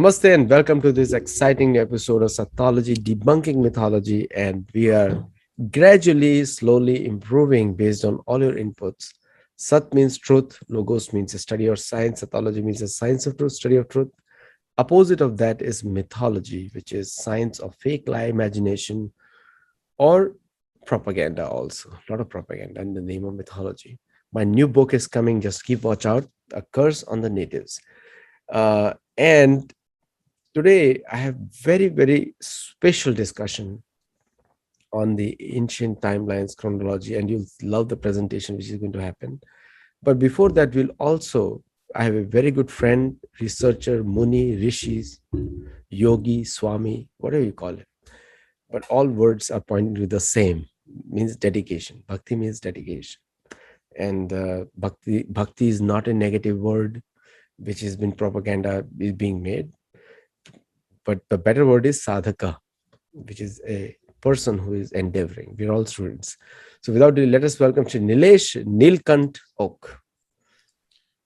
Namaste and welcome to this exciting new episode of Sattology, debunking mythology. And we are gradually, slowly improving based on all your inputs. Sat means truth, Logos means a study or science, Sattology means a science of truth, study of truth. Opposite of that is mythology, which is science of fake lie, imagination, or propaganda also. A lot of propaganda in the name of mythology. My new book is coming, just keep watch out, A Curse on the Natives. And today I have very special discussion on the ancient timelines chronology, and you'll love the presentation which is going to happen. But before that, I have a very good friend, researcher, Muni, Rishis, Yogi, Swami, whatever you call it. But all words are pointing to the same, means dedication. Bhakti means dedication. And bhakti is not a negative word, which has been propaganda is being made. But the better word is sadhaka, which is a person who is endeavoring. We're all students. So without delay, let us welcome to Nilesh Oak.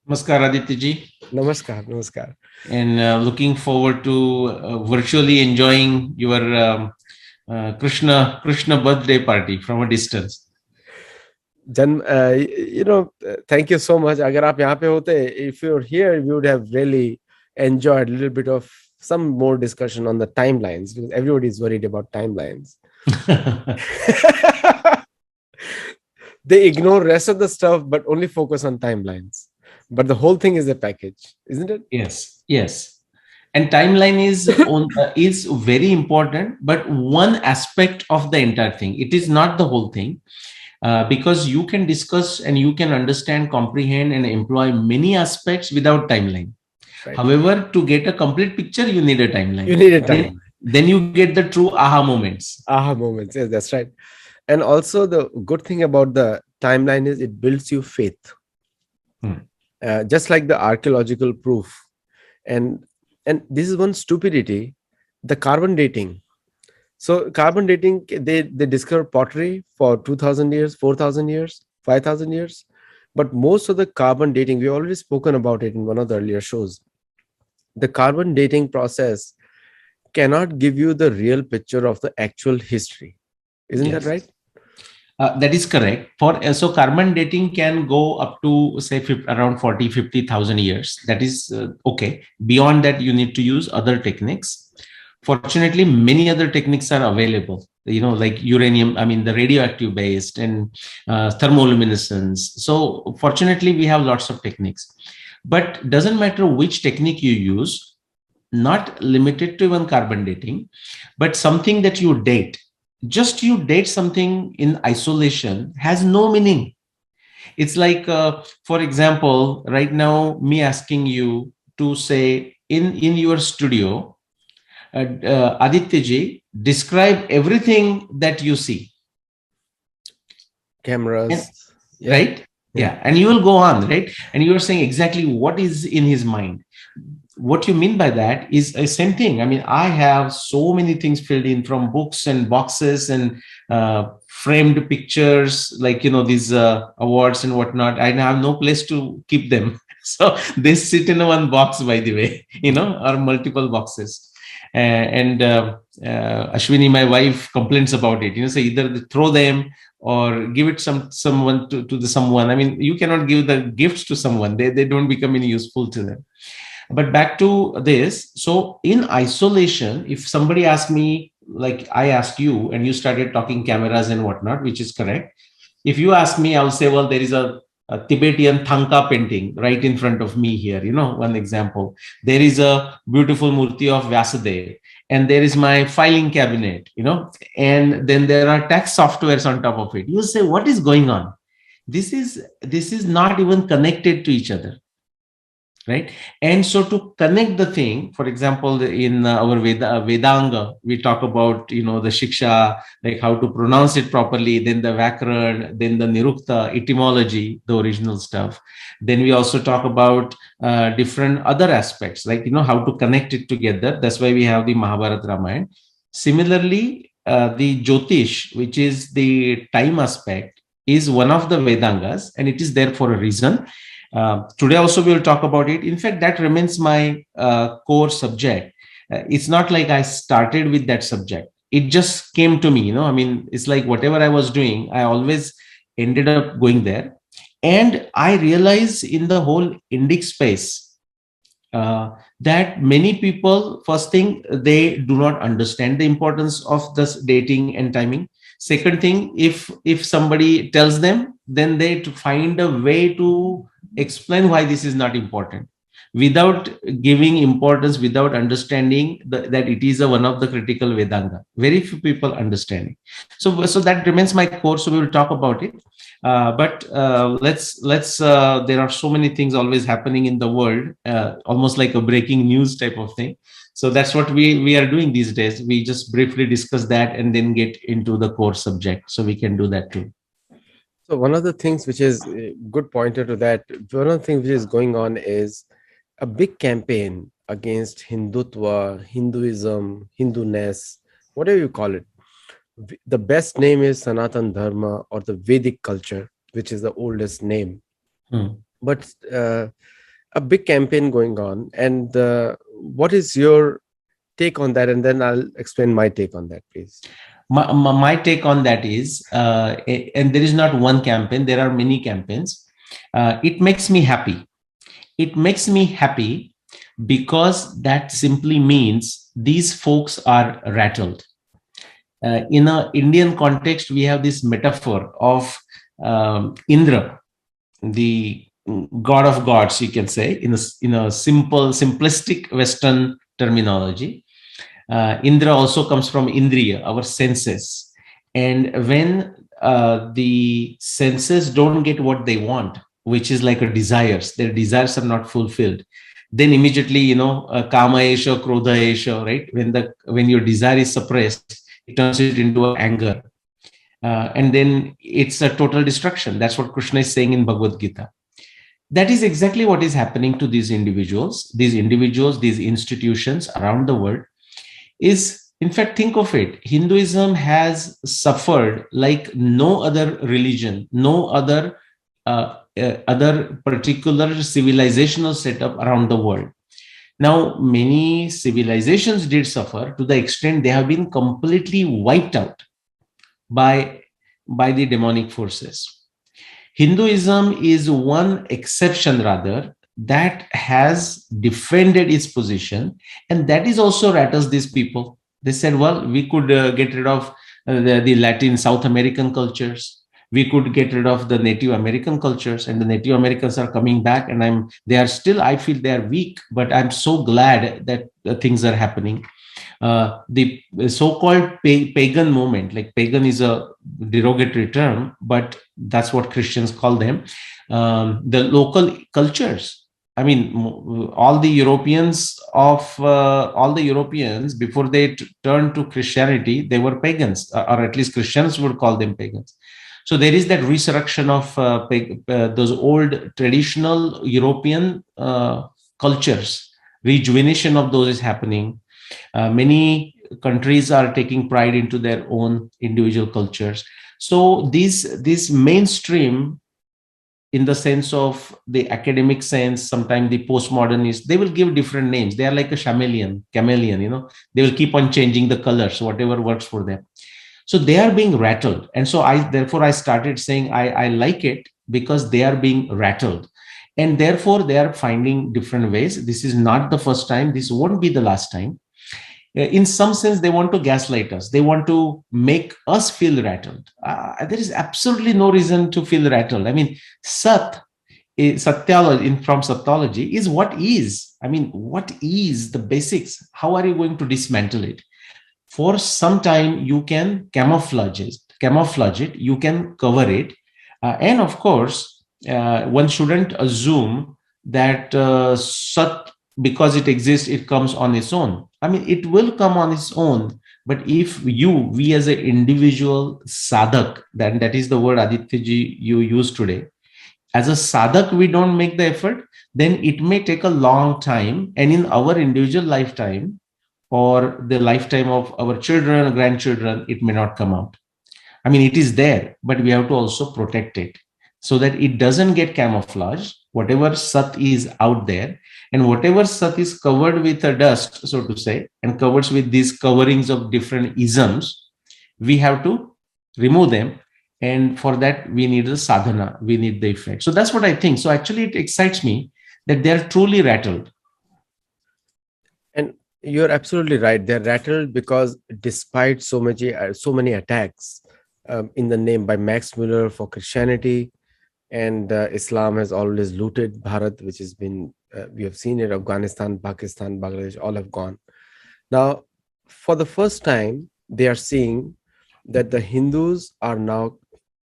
Namaskar, Aditya-ji. Namaskar. And looking forward to virtually enjoying your Krishna birthday party from a distance. Thank you so much. Agar aap yahan pe hote, if you're here, we would have really enjoyed a little bit of some more discussion on the timelines, because everybody is worried about timelines. They ignore rest of the stuff, but only focus on timelines. But the whole thing is a package, isn't it? Yes. And timeline is very important, but one aspect of the entire thing. It is not the whole thing. Because you can discuss and you can understand, comprehend, and employ many aspects without timeline. Right. However, to get a complete picture, you need a timeline. Then you get the true aha moments. Yes, that's right. And also the good thing about the timeline is it builds you faith. Just like the archaeological proof. And this is one stupidity, the carbon dating. So carbon dating, they discovered pottery for 2000 years, 4000 years, 5000 years. But most of the carbon dating, we've already spoken about it in one of the earlier shows. The carbon dating process cannot give you the real picture of the actual history. Isn't that right? That is correct. So carbon dating can go up to say around 40-50,000 years. That is okay. Beyond that, you need to use other techniques. Fortunately, many other techniques are available, like uranium, the radioactive based and thermoluminescence. So fortunately, we have lots of techniques, but doesn't matter which technique you use, not limited to even carbon dating, but something that you date. Just you date something in isolation has no meaning. It's like, for example, right now, me asking you to say in your studio, Aditya-ji, describe everything that you see. Cameras. Right? Yeah. And you will go on, right? And you are saying exactly what is in his mind. What you mean by that is the same thing. I have so many things filled in from books and boxes and framed pictures, like, these awards and whatnot. I have no place to keep them. So they sit in one box, by the way, or multiple boxes. And Ashwini, my wife, complains about it. So either they throw them or give it someone to someone. You cannot give the gifts to someone; they don't become any useful to them. But back to this. So in isolation, if somebody asked me, like I asked you, and you started talking cameras and whatnot, which is correct. If you ask me, I'll say, well, there is a Tibetan Thangka painting right in front of me here, one example. There is a beautiful murti of Vyasadeva, and there is my filing cabinet, and then there are tax softwares on top of it. You say, what is going on? This is not even connected to each other. Right. And so to connect the thing, for example, in our vedanga, we talk about, the shiksha, like how to pronounce it properly, then the vakaran, then the nirukta, etymology, the original stuff. Then we also talk about different other aspects, like, how to connect it together. That's why we have the Mahabharata, Ramayana. Similarly, the Jyotish, which is the time aspect, is one of the Vedangas, and it is there for a reason. Today also we will talk about it. In fact, that remains my core subject. It's not like I started with that subject. It just came to me, I mean, it's like whatever I was doing, I always ended up going there. And I realized in the whole Indic space, that many people, first thing, they do not understand the importance of this dating and timing. Second thing, if somebody tells them, then they to find a way to explain why this is not important, without giving importance, without understanding that it is one of the critical vedanga. Very few people understand it. So that remains my course, so we will talk about it. But let's there are so many things always happening in the world, almost like a breaking news type of thing. So that's what we are doing these days. We just briefly discuss that and then get into the core subject, so we can do that too. So one of the things which is a good pointer to that, one of the things which is going on is a big campaign against Hindutva, Hinduism, Hinduness, whatever you call it. The best name is Sanatana Dharma or the Vedic culture, which is the oldest name. Hmm. But a big campaign going on. And what is your take on that? And then I'll explain my take on that, please. My take on that is, and there is not one campaign, there are many campaigns. It makes me happy. It makes me happy because that simply means these folks are rattled. In a Indian context, we have this metaphor of Indra, the god of gods, you can say, in a simple, simplistic Western terminology. Indra also comes from Indriya, our senses. And when the senses don't get what they want, which is like a desires, their desires are not fulfilled, then immediately, kama esha, krodha esha, right? When your desire is suppressed, it turns it into anger. And then it's a total destruction. That's what Krishna is saying in Bhagavad Gita. That is exactly what is happening to these individuals, these institutions around the world. Is, in fact, think of it, Hinduism has suffered like no other religion, no other particular civilizational setup around the world. Now, many civilizations did suffer to the extent they have been completely wiped out by the demonic forces. Hinduism is one exception, rather, that has defended its position, and that is also rattles these people. They said, well, we could get rid of the Latin South American cultures. We could get rid of the Native American cultures, and the Native Americans are coming back, and they are still, I feel they are weak, but I'm so glad that things are happening. The so-called pagan movement, like pagan is a derogatory term, but that's what Christians call them. The local cultures. I mean, all the Europeans before they turned to Christianity, they were pagans, or at least Christians would call them pagans. So there is that resurrection of those old traditional European cultures. Rejuvenation of those is happening. Many countries are taking pride into their own individual cultures. So this mainstream, in the sense of the academic sense, sometimes the postmodernists, they will give different names. They are like a chameleon, they will keep on changing the colors, whatever works for them. So they are being rattled. And so I started saying I like it because they are being rattled. And therefore they are finding different ways. This is not the first time. This won't be the last time. In some sense, they want to gaslight us. They want to make us feel rattled. There is absolutely no reason to feel rattled. I mean, Satyology, from Sattology, is what is. I mean, what is the basics? How are you going to dismantle it? For some time, you can camouflage it, you can cover it. And of course, one shouldn't assume that Sat, because it exists, it comes on its own. I mean, it will come on its own. But if we as an individual sadhak, then that is the word Adityaji you use today, as a sadhak, we don't make the effort, then it may take a long time. And in our individual lifetime, or the lifetime of our children or grandchildren, it may not come out. I mean, it is there, but we have to also protect it. so that it doesn't get camouflaged, whatever Sat is out there, and whatever Sat is covered with a dust, so to say, and covers with these coverings of different isms, we have to remove them. And for that, we need the sadhana, we need the effect. So that's what I think. So actually, it excites me that they're truly rattled. And you're absolutely right. They're rattled because despite so many attacks in the name by Max Muller for Christianity, and Islam has always looted Bharat, which has been, we have seen it, Afghanistan, Pakistan, Bangladesh, all have gone. Now, for the first time, they are seeing that the Hindus are now,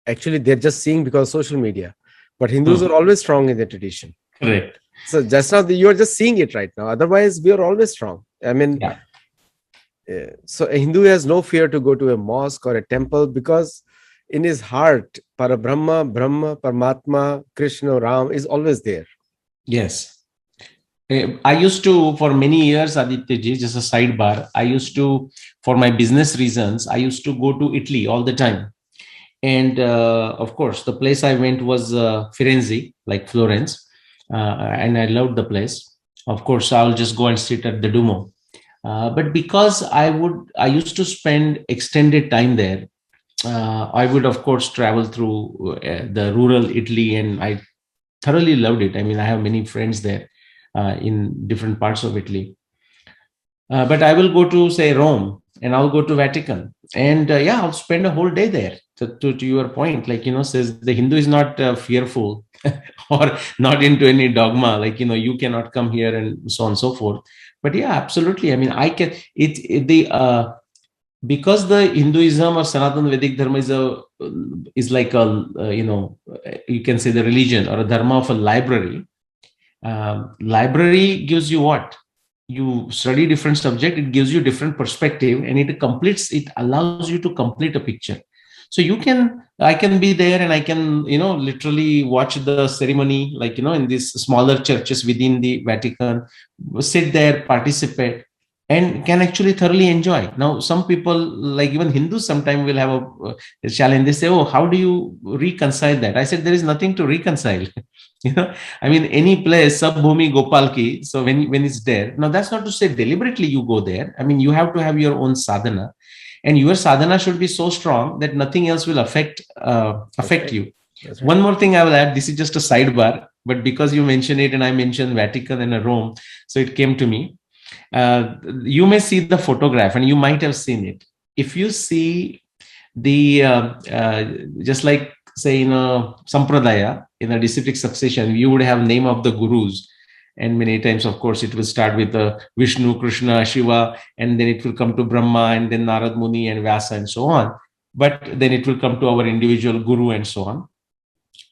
actually, they're just seeing because of social media, but Hindus Hmm. are always strong in their tradition. Correct. So just now, you're just seeing it right now. Otherwise, we are always strong. I mean, Yeah. so a Hindu has no fear to go to a mosque or a temple because in his heart, Parabrahma, Brahma, Paramatma, Krishna, Ram is always there. Yes. I used to, for many years, Aditya ji, just a sidebar, I used to, for my business reasons, I used to go to Italy all the time. And of course, the place I went was Firenze, like Florence. And I loved the place. Of course, I'll just go and sit at the Duomo. But because I used to spend extended time there, I would, of course, travel through the rural Italy, and I thoroughly loved it. I mean, I have many friends there in different parts of Italy. But I will go to, say, Rome, and I'll go to Vatican, and yeah, I'll spend a whole day there. To your point, like, says the Hindu is not fearful or not into any dogma, like, you cannot come here and so on and so forth. But yeah, absolutely. I mean, I can it the because the Hinduism or Sanatana Vedic Dharma is like a you can say the religion or a dharma of a library. Library gives you what? You study different subject, it gives you different perspective, and it allows you to complete a picture. So I can be there, and I can, literally watch the ceremony, like, in these smaller churches within the Vatican, sit there, participate, and can actually thoroughly enjoy. Now, some people, like even Hindus, sometimes will have a challenge. They say, oh, how do you reconcile that? I said, there is nothing to reconcile. I mean, any place, Sabhumi Gopalki. So when it's there, now that's not to say deliberately you go there. I mean, you have to have your own sadhana, and your sadhana should be so strong that nothing else will That's affect right. you. That's right. One more thing I will add. This is just a sidebar, but because you mentioned it, and I mentioned Vatican and Rome, so it came to me. You may see the photograph, and you might have seen it. If you see the just like, say, in a sampradaya, in a disciplic succession, you would have name of the gurus, and many times, of course, it will start with Vishnu, Krishna, Shiva, and then it will come to Brahma, and then Narad Muni and Vyasa, and so on. But then it will come to our individual guru, and so on.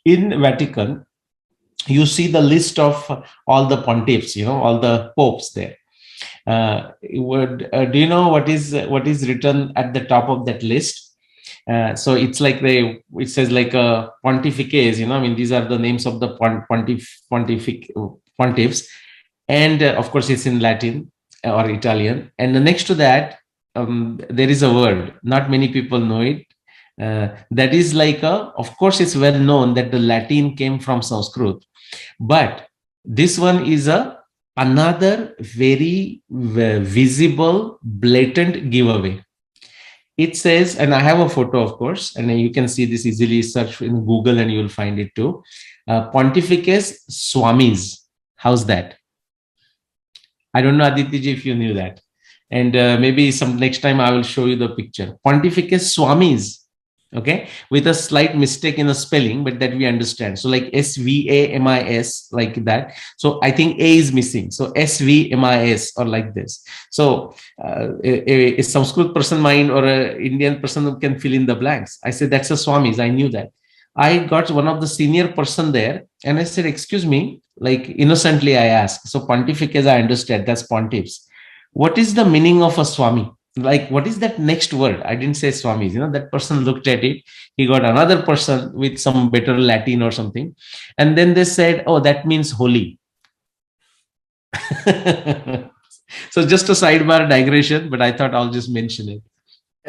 In Vatican, you see the list of all the pontiffs, all the popes there. Do you know what is written at the top of that list? So it's like it says like a pontifices, I mean, these are the names of the pontiffs, and of course it's in Latin or Italian. And next to that, there is a word not many people know it. That is like of course, it's well known that the Latin came from Sanskrit, but this one is another very visible, blatant giveaway. It says, and I have a photo, of course, and you can see this easily. Search in Google and you'll find it too. Pontifices Swamis. How's that? I don't know, Aditya, if you knew that. And maybe some next time I will show you the picture. Pontifices Swamis. Okay, with a slight mistake in the spelling, but that we understand. So like Svamis, like that. So I think A is missing. So Svamis, or like this. So a Sanskrit person mind or an Indian person who can fill in the blanks. I said, that's a Swamis. I knew that. I got one of the senior person there, and I said, excuse me, like innocently I asked. So pontificates, I understand, that's pontiffs. What is the meaning of a Swami? Like, what is that next word? I didn't say Swamis. That person looked at it. He got another person with some better Latin or something. And then they said, oh, that means holy. So just a sidebar digression, but I thought I'll just mention it.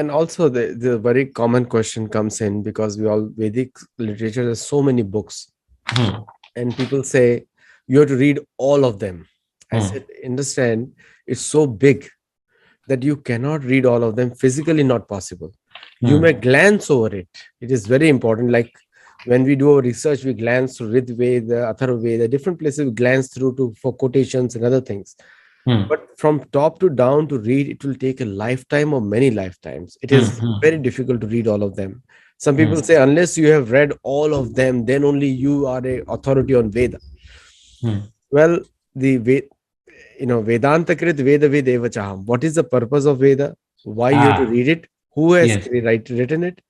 And also the very common question comes in because we all Vedic literature, there's so many books, Hmm. and people say you have to read all of them. I Hmm. said, understand, it's so big that you cannot read all of them, physically not possible. You may Hmm. glance over it. It is very important. Like when we do our research, we glance through Rig Veda, Atharva Veda, different places we glance through to for quotations and other things. Hmm. But from top to down to read, it will take a lifetime or many lifetimes. It Hmm. is Hmm. very difficult to read all of them. Some Hmm. people say unless you have read all of them, then only you are a authority on Veda. Hmm. Well, the Vedanta Krit Veda Vedeva Chaham. What is the purpose of Veda? Why you have to Ah, read it? Who has yes. written it?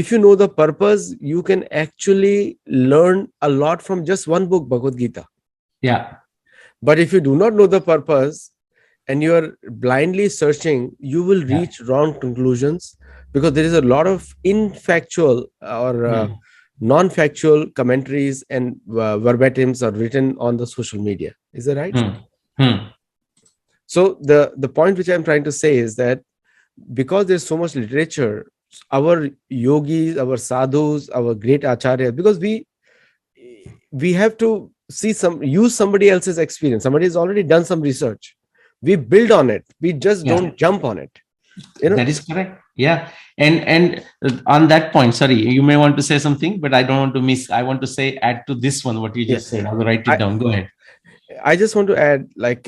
If you know the purpose, you can actually learn a lot from just one book, Bhagavad Gita. Yeah. But if you do not know the purpose and you are blindly searching, you will Yeah. reach wrong conclusions because there is a lot of infactual or Hmm. non-factual commentaries and verbatims are written on the social media. Is that right? Hmm. Hmm. So the point which I'm trying to say is that because there's so much literature, our yogis, our sadhus, our great acharyas, because we have to use somebody else's experience. Somebody has already done some research. We build on it. We just Yeah. don't jump on it. You know? That is correct. Yeah. And on that point, sorry, you may want to say something, but I don't want to miss. I want to say add to this one what you Yeah. just said. I'll write it I down. Go ahead. I just want to add like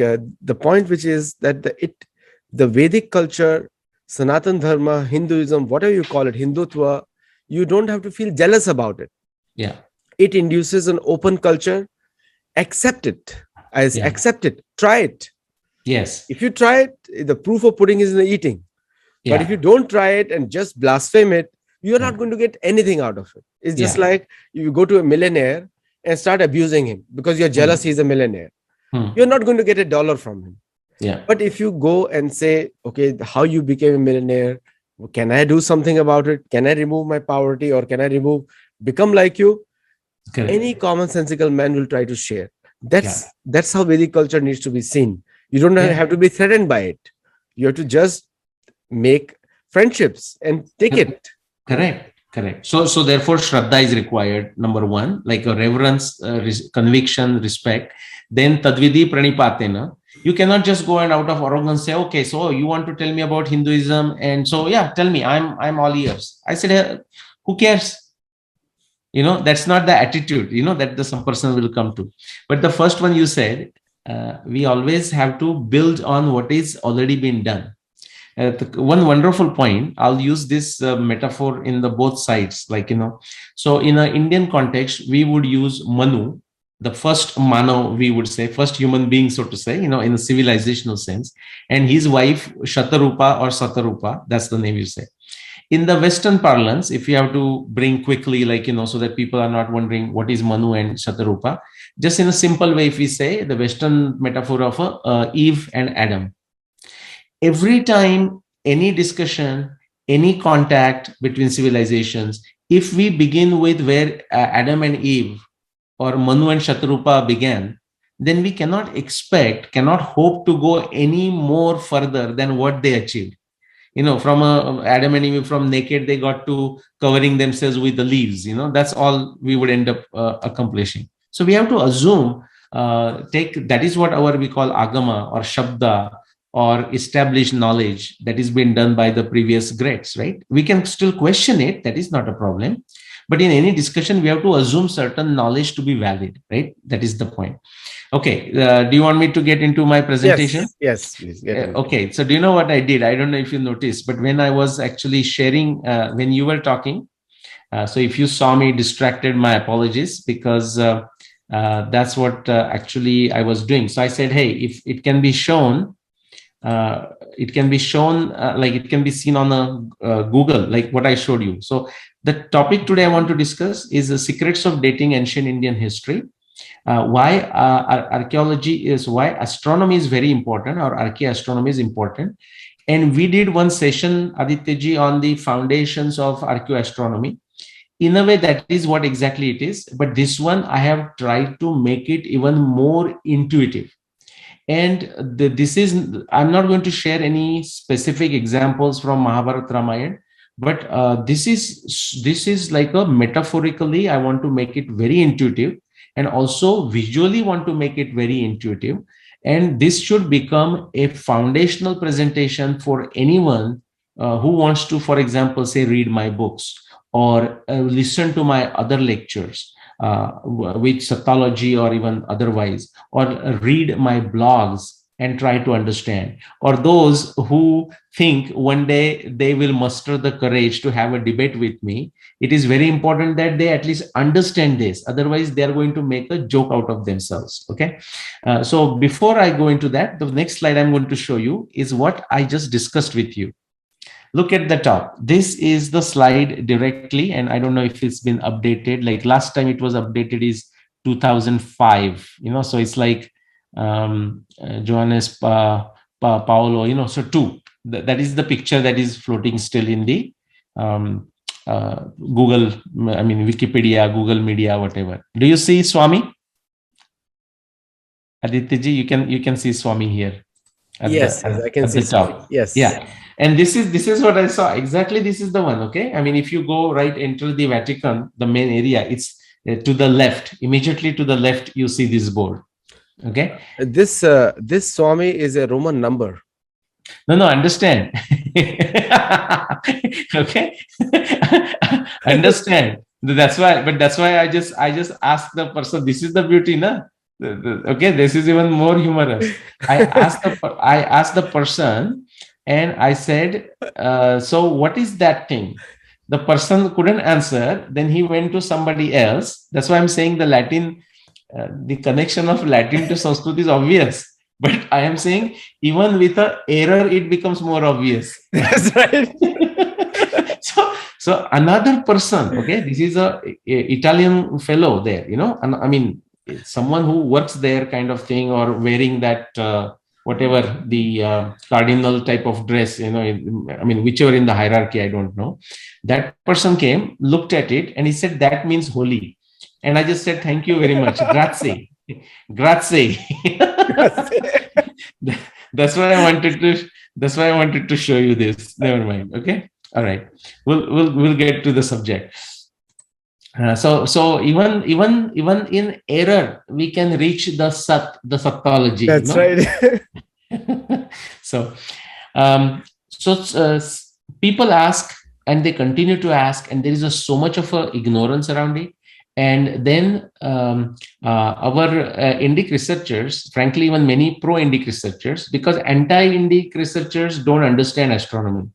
the point which is that the Vedic culture, Sanatan Dharma, Hinduism, whatever you call it, Hindutva, you don't have to feel jealous about it. Yeah. It induces an open culture. Accept it. As Yeah. accept it. Try it. Yes. If you try it, the proof of pudding is in the eating. But if you Yeah. don't try it and just blaspheme it, you're Yeah. not going to get anything out of it. It's just Yeah. like you go to a millionaire and start abusing him because you're jealous Hmm. he's a millionaire. Hmm. You're not going to get $1 from him. Yeah. But if you go and say, okay, how you became a millionaire, can I do something about it? Can I remove my poverty or can I become like you? Any Correct. commonsensical man will try to share. Yeah. That's how Vedic culture needs to be seen. You don't Yeah. have to be threatened by it. You have to just make friendships and take it. Correct. Correct. So therefore, Shraddha is required. Number one, like a reverence, conviction, respect. Then Tadvidi Pranipatena. You cannot just go and out of arrogance say, okay, so you want to tell me about Hinduism, and so yeah, tell me. I'm all ears. I said, who cares? That's not the attitude. That the some person will come to. But the first one you said, we always have to build on what is already been done. One wonderful point, I'll use this metaphor in the both sides, so in an Indian context we would use Manu, the first mano, we would say first human being, so to say, in a civilizational sense, and his wife Shatarupa or Satarupa, that's the name you say. In the Western parlance, if you have to bring quickly, so that people are not wondering what is Manu and Shatarupa, just in a simple way, if we say the Western metaphor of Eve and Adam, every time any discussion, any contact between civilizations, if we begin with where Adam and Eve or Manu and Shatrupa began, then we cannot hope to go any more further than what they achieved. From Adam and Eve, from naked, they got to covering themselves with the leaves. That's all we would end up accomplishing. So we have to assume, take that is what we call agama or shabda or established knowledge that is being done by the previous greats, right? We can still question it. That is not a problem. But in any discussion, we have to assume certain knowledge to be valid, right? That is the point. Okay. Do you want me to get into my presentation? Yes, please get in. Okay, so do you know what I did? I don't know if you noticed, but when I was actually sharing, when you were talking, so if you saw me distracted, my apologies, because that's what actually I was doing. So I said, hey, if it can be shown, like it can be seen on a Google, like what I showed you. So the topic today I want to discuss is the secrets of dating ancient Indian history. Why why astronomy is very important, or archaeoastronomy is important. And we did one session, Adityaji, on the foundations of archaeoastronomy. In a way, that is what exactly it is. But this one, I have tried to make it even more intuitive. And this is, I'm not going to share any specific examples from Mahabharata, Ramayana, but this is like a metaphorically, I want to make it very intuitive, and also visually want to make it very intuitive. And this should become a foundational presentation for anyone who wants to, for example, say, read my books, or listen to my other lectures, with Sattology or even otherwise, or read my blogs and try to understand, or those who think one day they will muster the courage to have a debate with me. It is very important that they at least understand this. Otherwise, they are going to make a joke out of themselves. Okay. So before I go into that, the next slide I'm going to show you is what I just discussed with you. Look at the top. This is the slide directly, and I don't know if it's been updated. Like last time it was updated is 2005, so it's like Johannes Paolo, so two. That is the picture that is floating still in the Google, Wikipedia, Google Media, whatever. Do you see Swami? Aditya, you can see Swami here at Yes, yes, I can at see the Swami. top. Yes. Yeah. And this is what I saw. Exactly, this is the one. Okay. I mean, if you go right, enter the Vatican, the main area, it's to the left. Immediately to the left, you see this board. Okay. This Swami is a Roman number. No, understand. Okay. Understand. That's why I just asked the person. This is the beauty, na? Okay, this is even more humorous. I asked the person, and I said, so what is that thing? The person couldn't answer. Then he went to somebody else. That's why I'm saying the connection of Latin to Sanskrit is obvious. But I am saying, even with an error, it becomes more obvious. That's right. So another person, okay, this is a Italian fellow there, and I mean, someone who works there, kind of thing, or wearing that whatever the cardinal type of dress, whichever in the hierarchy, I don't know. That person came, looked at it, and he said, that means holy. And I just said, thank you very much. Grazie. Grazie. That's why I wanted to show you this. Never mind. Okay. All right. We'll get to the subject. So even in error, we can reach the Sattology. That's right. So, people ask, and they continue to ask, and there is so much of ignorance around it. And then our Indic researchers, frankly, even many pro-Indic researchers, because anti-Indic researchers don't understand astronomy.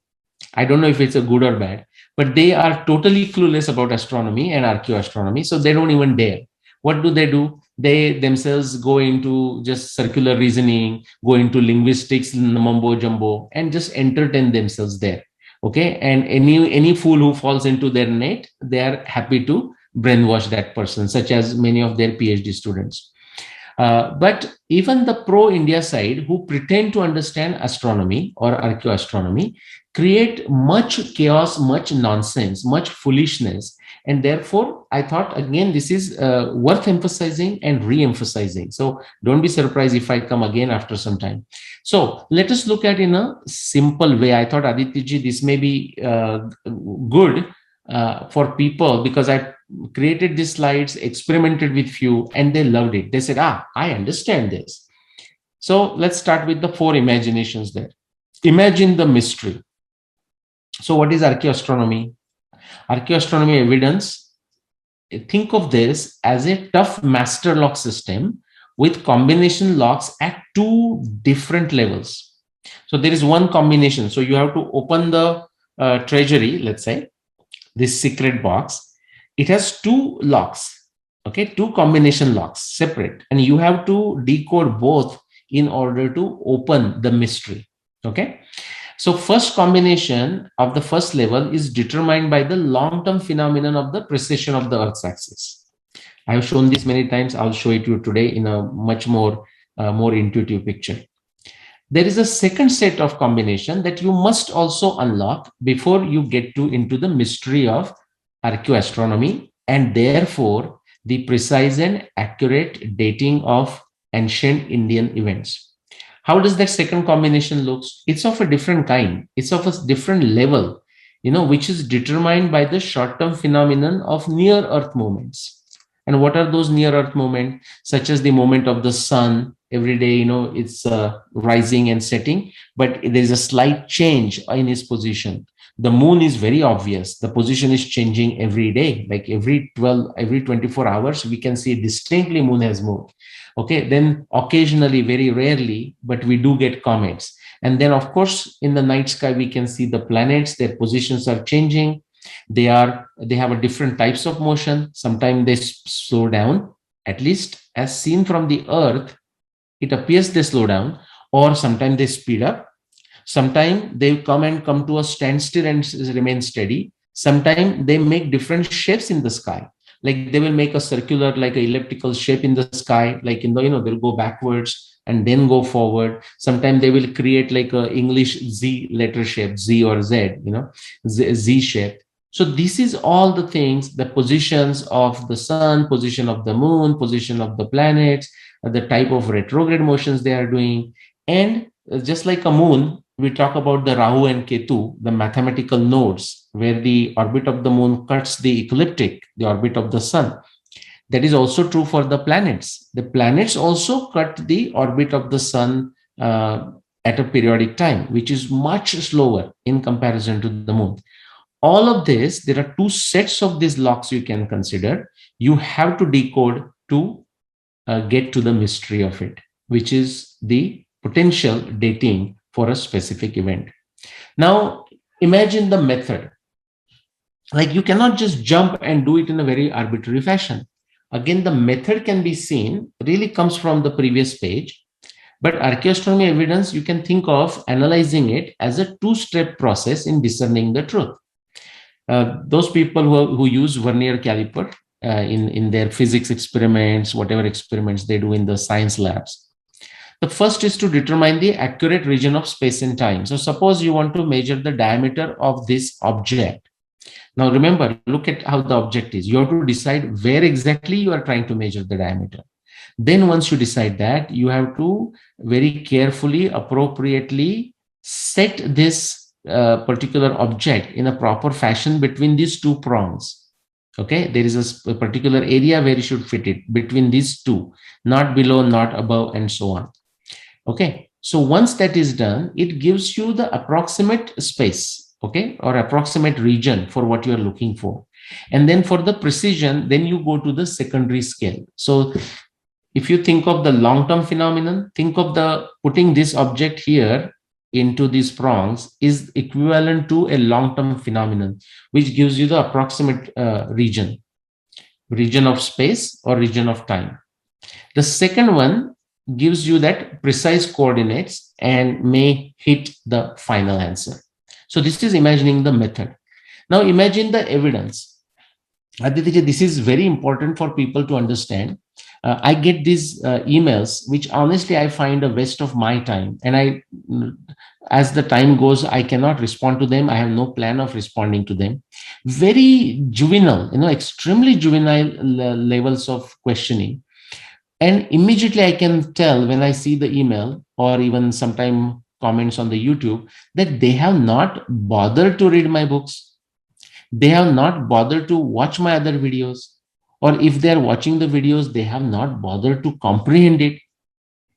I don't know if it's a good or bad, but they are totally clueless about astronomy and archaeoastronomy, so they don't even dare. What do? They themselves go into just circular reasoning, go into linguistics, mumbo jumbo, and just entertain themselves there. Okay, and any fool who falls into their net, they are happy to brainwash that person, such as many of their PhD students. But even the pro-India side, who pretend to understand astronomy or archaeoastronomy, create much chaos, much nonsense, much foolishness. And therefore, I thought, again, this is worth emphasizing and re-emphasizing. So don't be surprised if I come again after some time. So let us look at in a simple way. I thought, Aditya, this may be good for people, because I created these slides, experimented with few, and they loved it. They said, I understand this. So let's start with the 4 imaginations there. Imagine the mystery. So what is archaeoastronomy? Archaeoastronomy evidence, think of this as a tough master lock system with combination locks at 2 different levels. So there is one combination. So you have to open the treasury, let's say, this secret box. It has 2 locks, okay, 2 combination locks separate, and you have to decode both in order to open the mystery. Okay. So first combination of the first level is determined by the long-term phenomenon of the precession of the Earth's axis. I have shown this many times. I'll show it to you today in a much more intuitive picture. There is a second set of combination that you must also unlock before you get into the mystery of archaeoastronomy, and therefore the precise and accurate dating of ancient Indian events. How does that second combination looks? It's of a different kind. It's of a different level, which is determined by the short-term phenomenon of near-Earth movements. And what are those near-Earth movements? Such as the movement of the sun every day. It's rising and setting, but there is a slight change in its position. The moon is very obvious. The position is changing every day, like every 24 hours, we can see distinctly moon has moved. Okay, then occasionally, very rarely, but we do get comets. And then, of course, in the night sky, we can see the planets, their positions are changing. They have a different types of motion. Sometimes they slow down, at least as seen from the Earth, it appears they slow down, or sometimes they speed up. Sometimes they come to a standstill and remain steady. Sometimes they make different shapes in the sky. Like they will make a circular, like an elliptical shape in the sky, like they'll go backwards and then go forward. Sometimes they will create like a English Z letter shape, Z or Z, Z shape. So this is all the things, the positions of the sun, position of the moon, position of the planets, the type of retrograde motions they are doing. And just like a moon, we talk about the Rahu and Ketu, the mathematical nodes, where the orbit of the moon cuts the ecliptic, the orbit of the sun. That is also true for the planets. The planets also cut the orbit of the sun at a periodic time, which is much slower in comparison to the moon. All of this, there are two sets of these locks you can consider. You have to decode to get to the mystery of it, which is the potential dating for a specific event. Now, imagine the method. Like you cannot just jump and do it in a very arbitrary fashion. Again, the method can be seen, really comes from the previous page. But archaeoastronomy evidence, you can think of analyzing it as a two-step process in discerning the truth. Those people who use vernier caliper in their physics experiments, whatever experiments they do in the science labs. The first is to determine the accurate region of space and time. So suppose you want to measure the diameter of this object. Now remember, look at how the object is. You have to decide where exactly you are trying to measure the diameter. Then once you decide that, you have to very carefully, appropriately set this particular object in a proper fashion between these two prongs. Okay, there is a particular area where you should fit it between these two, not below, not above, and so on. Okay, so once that is done, it gives you the approximate space, okay, or approximate region for what you are looking for. And then for the precision, then you go to the secondary scale. So if you think of the long-term phenomenon, think of the putting this object here into these prongs is equivalent to a long-term phenomenon, which gives you the approximate region of space or region of time. The second one gives you that precise coordinates and may hit the final answer. So this is imagining the method. Now imagine the evidence. Aditya, this is very important for people to understand. I get these emails, which honestly I find a waste of my time. And as the time goes, I cannot respond to them. I have no plan of responding to them. Very juvenile, extremely juvenile levels of questioning. And immediately I can tell when I see the email or even sometime comments on the YouTube that they have not bothered to read my books. They have not bothered to watch my other videos. Or if they're watching the videos, they have not bothered to comprehend it.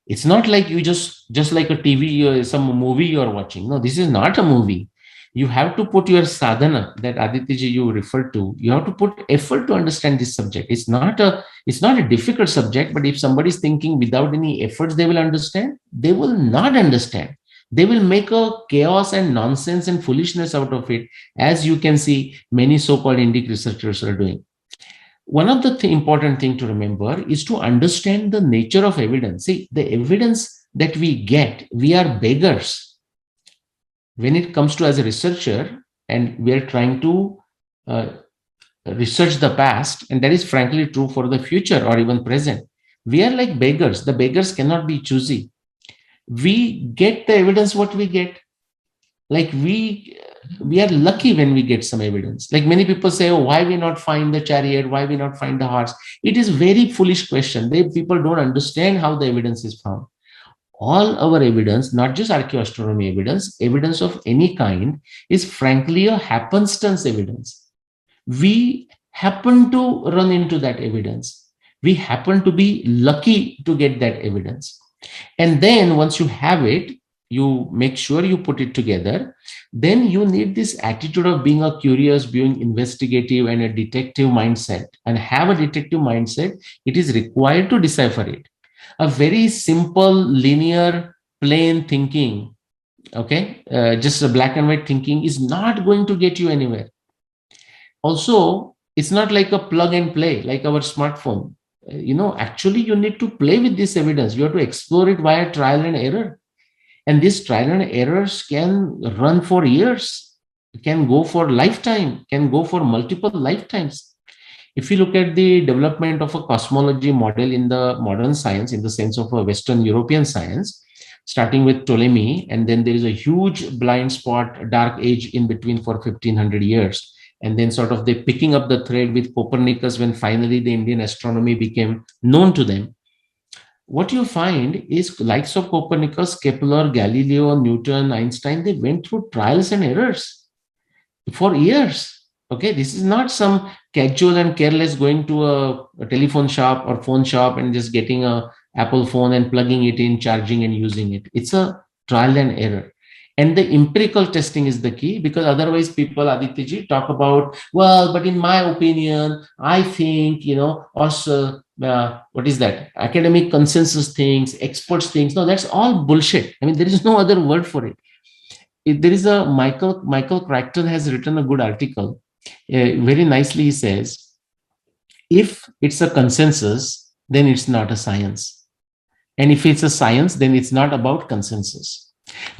It's not like you just like a TV or some movie you're watching. No, this is not a movie. You have to put your sadhana that Aditya you referred to. You have to put effort to understand this subject. It's not a difficult subject, but if somebody is thinking without any efforts, they will understand. They will not understand. They will make a chaos and nonsense and foolishness out of it, as you can see many so-called Indic researchers are doing. One of the important thing to remember is to understand the nature of evidence. See, the evidence that we get, we are beggars. When it comes to as a researcher, and we are trying to research the past, and that is frankly true for the future or even present, we are like beggars. The beggars cannot be choosy. We get the evidence what we get. Like we are lucky when we get some evidence. Like many people say, oh, why we not find the chariot? Why we not find the horse? It is very foolish question. People don't understand how the evidence is found. All our evidence, not just archaeoastronomy evidence, evidence of any kind, is frankly a happenstance evidence. We happen to run into that evidence. We happen to be lucky to get that evidence. And then once you have it, you make sure you put it together. Then you need this attitude of being a curious, being investigative, and a detective mindset. And have a detective mindset, it is required to decipher it. A very simple, linear, plain thinking, okay, just a black and white thinking is not going to get you anywhere. Also, it's not like a plug and play like our smartphone. Actually, you need to play with this evidence. You have to explore it via trial and error. And these trial and errors can run for years, can go for lifetime, can go for multiple lifetimes. If you look at the development of a cosmology model in the modern science, in the sense of a Western European science, starting with Ptolemy, and then there is a huge blind spot, dark age in between for 1500 years. And then sort of they picking up the thread with Copernicus when finally the Indian astronomy became known to them. What you find is likes of Copernicus, Kepler, Galileo, Newton, Einstein, they went through trials and errors for years. Okay, this is not some casual and careless going to a telephone shop or phone shop and just getting a Apple phone and plugging it in, charging and using it. It's a trial and error. And the empirical testing is the key, because otherwise people, Adityaji, talk about, well, but in my opinion, I think, also, what is that? Academic consensus things, experts things. No, that's all bullshit. I mean, there is no other word for it. There is a Michael Crichton has written a good article. Very nicely, he says, if it's a consensus, then it's not a science. And if it's a science, then it's not about consensus.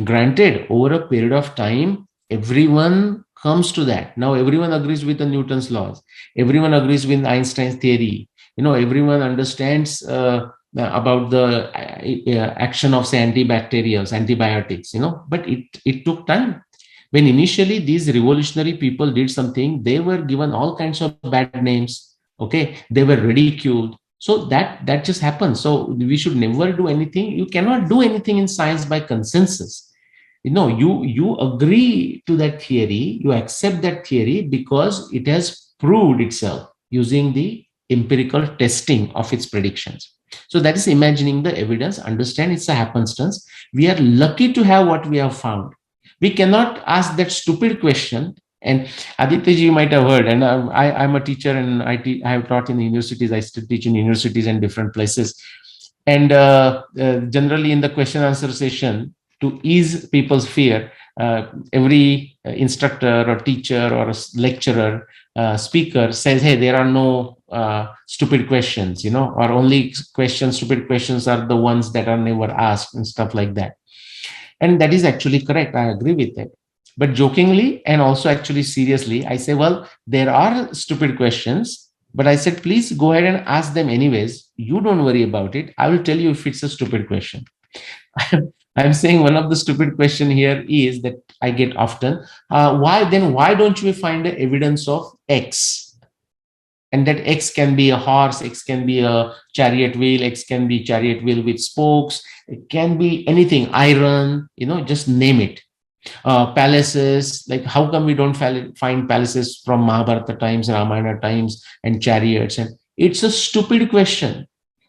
Granted, over a period of time, everyone comes to that. Now, everyone agrees with the Newton's laws. Everyone agrees with Einstein's theory. Everyone understands about the action of, say, antibiotics, but it took time. When initially these revolutionary people did something, they were given all kinds of bad names. Okay, they were ridiculed. So that just happens. So we should never do anything. You cannot do anything in science by consensus. You agree to that theory, you accept that theory because it has proved itself using the empirical testing of its predictions. So that is imagining the evidence, understand it's a happenstance. We are lucky to have what we have found. We cannot ask that stupid question. And Aditya ji, you might have heard, and I'm a teacher and I have taught in universities. I still teach in universities and different places. And generally in the question answer session, to ease people's fear, every instructor or teacher or lecturer, speaker says, hey, there are no stupid questions, or only stupid questions are the ones that are never asked and stuff like that. And that is actually correct. I agree with it. But jokingly and also actually seriously, I say, well, there are stupid questions, but I said, please go ahead and ask them anyways. You don't worry about it. I will tell you if it's a stupid question. I'm saying one of the stupid question here is that I get often, why don't you find the evidence of X? And that X can be a horse, X can be a chariot wheel, X can be chariot wheel with spokes, it can be anything, iron, just name it. Palaces, like how come we don't find palaces from Mahabharata times, Ramayana times, and chariots? And it's a stupid question.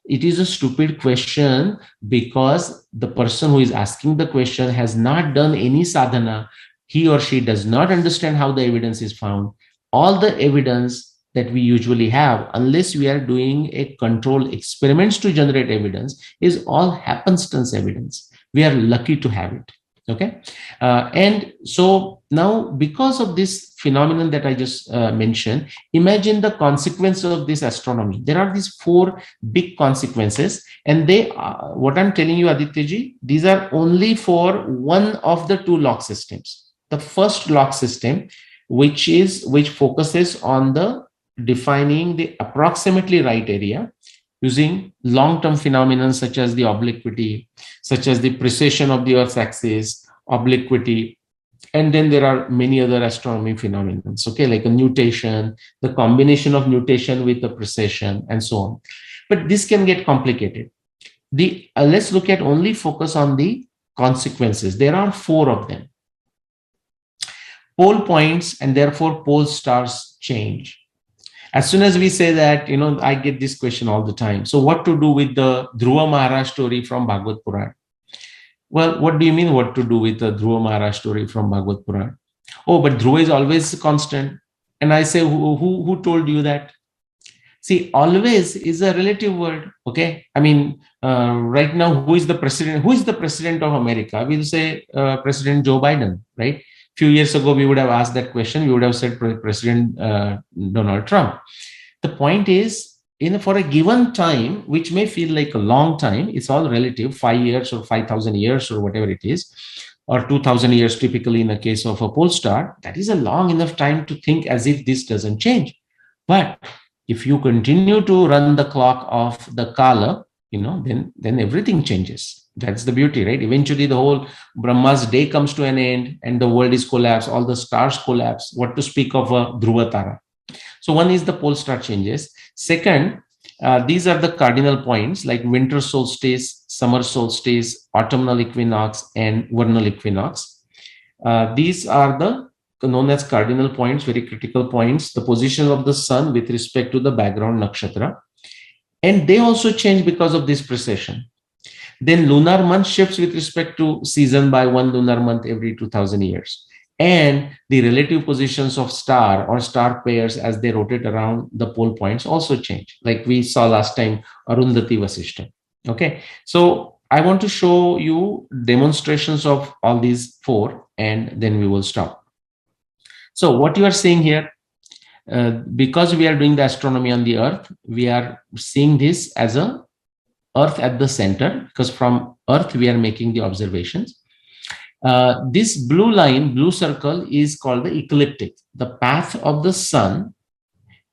It is a stupid question because the person who is asking the question has not done any sadhana. He or she does not understand how the evidence is found. All the evidence that we usually have, unless we are doing a controlled experiments to generate evidence, is all happenstance evidence. We are lucky to have it. Okay. And so now, because of this phenomenon that I just mentioned, imagine the consequence of this astronomy. There are these 4 big consequences, and they are, what I'm telling you, Adityaji, these are only for one of the 2 log systems. The first log system, which focuses on the defining the approximately right area using long-term phenomena such as the obliquity, such as the precession of the Earth's axis, obliquity, and then there are many other astronomy phenomena, okay, like a nutation, the combination of nutation with the precession, and so on. But this can get complicated. Let's look at only focus on the consequences. There are four of them. Pole points and therefore pole stars change. As soon as we say that, I get this question all the time. So what to do with the Dhruva Maharaj story from Bhagavad Puran? Well, what do you mean what to do with the Dhruva Maharaj story from Bhagavad Puran? Oh, but Dhruva is always constant. And I say, who told you that? See, always is a relative word. Okay. I mean, right now, who is the president? Who is the president of America? We'll say President Joe Biden, right? Few years ago, we would have asked that question. We would have said President Donald Trump. The point is, for a given time, which may feel like a long time, it's all relative, 5 years or 5,000 years or whatever it is, or 2,000 years typically in the case of a pole star, that is a long enough time to think as if this doesn't change. But if you continue to run the clock of the Kala, then everything changes. That's the beauty, right? Eventually, the whole Brahma's day comes to an end and the world is collapsed, all the stars collapse. What to speak of a Dhruva Tara? So one is the pole star changes. Second, these are the cardinal points like winter solstice, summer solstice, autumnal equinox, and vernal equinox. These are the known as cardinal points, very critical points, the position of the sun with respect to the background nakshatra. And they also change because of this precession. Then lunar month shifts with respect to season by one lunar month every 2000 years. And the relative positions of star or star pairs as they rotate around the pole points also change, like we saw last time, Arundhati Vasishta. Okay, so I want to show you demonstrations of all these four, and then we will stop. So what you are seeing here, because we are doing the astronomy on the Earth, we are seeing this as a Earth at the center, because from Earth we are making the observations. This blue line, blue circle is called the ecliptic, the path of the sun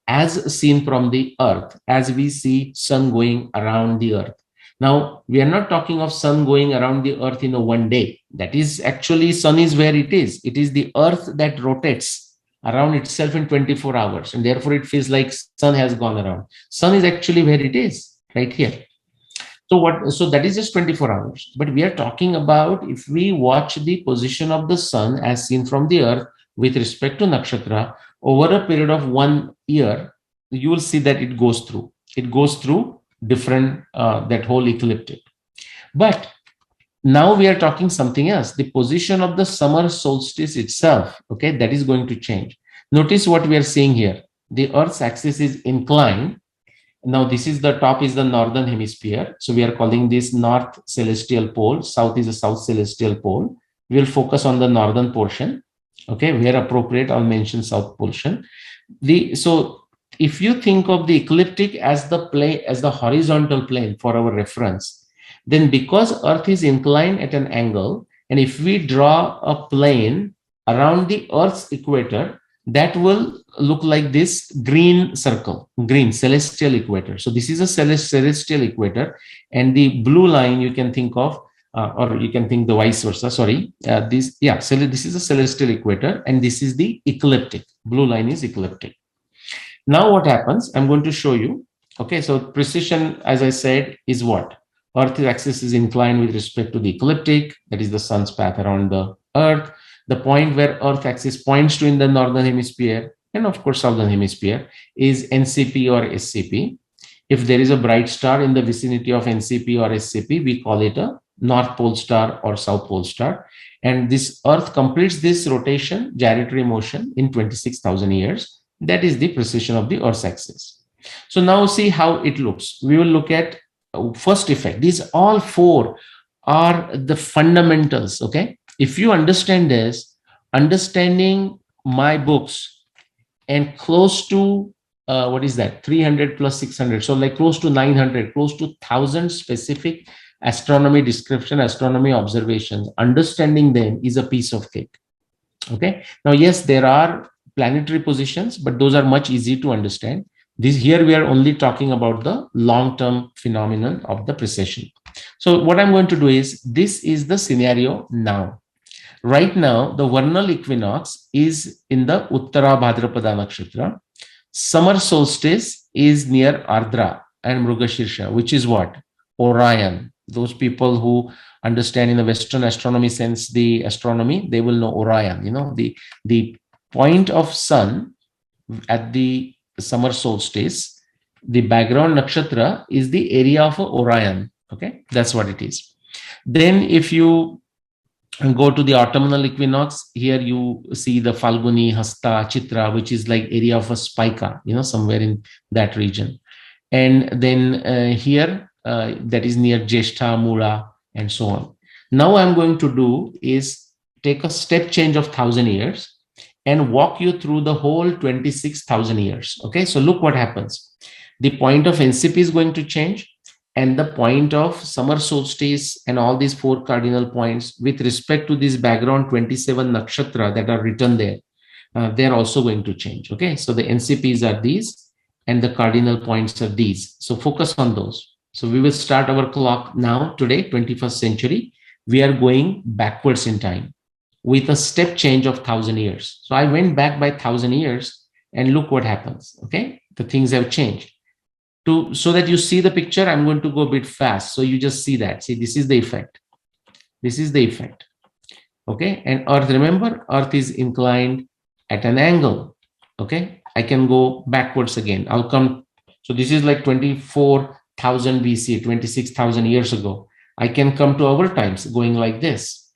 as seen from the Earth, as we see sun going around the Earth. Now, we are not talking of sun going around the Earth in a one day. That is actually, sun is where it is. It is the Earth that rotates around itself in 24 hours. And therefore, it feels like sun has gone around. Sun is actually where it is, right here. So that is just 24 hours. But we are talking about if we watch the position of the sun as seen from the Earth with respect to nakshatra over a period of 1 year, you will see that it goes through. It goes through different, that whole ecliptic. But now we are talking something else, the position of the summer solstice itself, okay, that is going to change. Notice what we are seeing here. The Earth's axis is inclined. Now this is the top is the northern hemisphere. So we are calling this north celestial pole. South is the south celestial pole. We will focus on the northern portion. Okay, where appropriate, I'll mention south portion. So if you think of the ecliptic as the plane, as the horizontal plane for our reference, then because Earth is inclined at an angle, and if we draw a plane around the Earth's equator, that will look like this green circle, green celestial equator. So this is a celestial equator, and the blue line you can think of, or you can think the vice versa. Sorry, this is a celestial equator, and this is the ecliptic. Blue line is ecliptic. Now what happens? I'm going to show you. Okay, so precession, as I said, is what? Earth's axis is inclined with respect to the ecliptic, that is the sun's path around the Earth. The point where Earth axis points to in the northern hemisphere, and of course southern hemisphere, is NCP or SCP. If there is a bright star in the vicinity of NCP or SCP, we call it a North Pole star or South Pole star. And this Earth completes this rotation, gyratory motion, in 26,000 years. That is the precession of the Earth's axis. So now see how it looks. We will look at first effect. These all four are the fundamentals. Okay, if you understand this, understanding my books and close to what is that, 300 plus 600, so like close to 900, close to 1,000 specific astronomy description, astronomy observations, understanding them is a piece of cake. Okay, now yes, there are planetary positions, but those are much easier to understand. This here we are only talking about the long-term phenomenon of the precession. So what I'm going to do is, this is the scenario now. Right now, the vernal equinox is in the Uttara Bhadrapada Nakshatra. Summer solstice is near Ardra and Mrugashirsha, which is what? Orion. Those people who understand in the Western astronomy sense the astronomy, they will know Orion. The point of sun at the summer solstice, the background nakshatra is the area of Orion. Okay, that's what it is. Then if you go to the autumnal equinox, here you see the Falguni, Hasta, Chitra, which is like area of a spica, somewhere in that region. And then here, that is near Jeshta, Mula, and so on. Now I'm going to do is take a step change of 1,000 years and walk you through the whole 26,000 years. Okay, so look what happens. The point of NCP is going to change, and the point of summer solstice and all these 4 cardinal points with respect to this background 27 nakshatra that are written there, they're also going to change. Okay, so the NCPs are these and the cardinal points are these. So focus on those. So we will start our clock now today, 21st century. We are going backwards in time with a step change of 1,000 years. So I went back by 1,000 years and look what happens. Okay, the things have changed. So that you see the picture, I'm going to go a bit fast. So you just see that. See, this is the effect. This is the effect. Okay, and Earth, remember, Earth is inclined at an angle. Okay, I can go backwards again. I'll come. So this is like 24,000 BC, 26,000 years ago. I can come to our times going like this.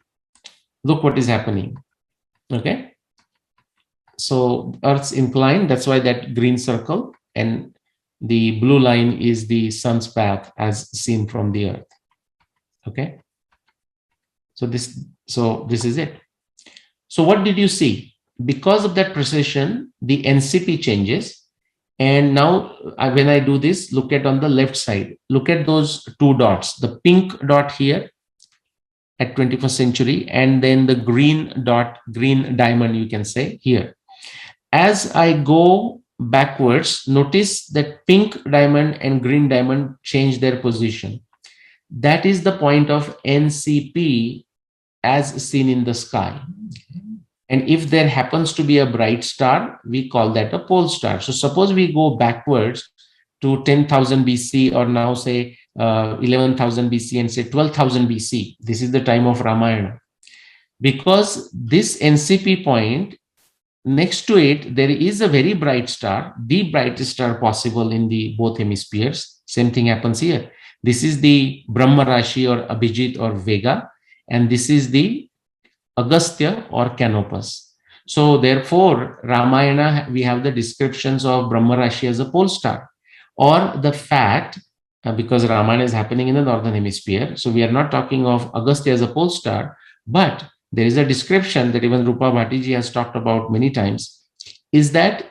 Look what is happening. Okay, so Earth's inclined. That's why that green circle, and the blue line is the sun's path as seen from the Earth. Okay, so this is it. So what did you see? Because of that precession, the NCP changes. And now when I do this, look at on the left side, look at those 2 dots, the pink dot here at 21st century, and then the green dot, green diamond, you can say here. As I go backwards, notice that pink diamond and green diamond change their position. That is the point of NCP as seen in the sky. And if there happens to be a bright star, we call that a pole star. So suppose we go backwards to 10,000 BC, or now say 11,000 BC and say 12,000 BC. This is the time of Ramayana. Because this NCP point, next to it, there is a very bright star, the brightest star possible in the both hemispheres. Same thing happens here. This is the Brahma Rashi or Abhijit or Vega, and this is the Agastya or Canopus. So therefore, Ramayana, we have the descriptions of Brahma Rashi as a pole star, or the fact, because Ramayana is happening in the northern hemisphere, so we are not talking of Agastya as a pole star, but there is a description that even Rupa Bhattiji has talked about many times, is that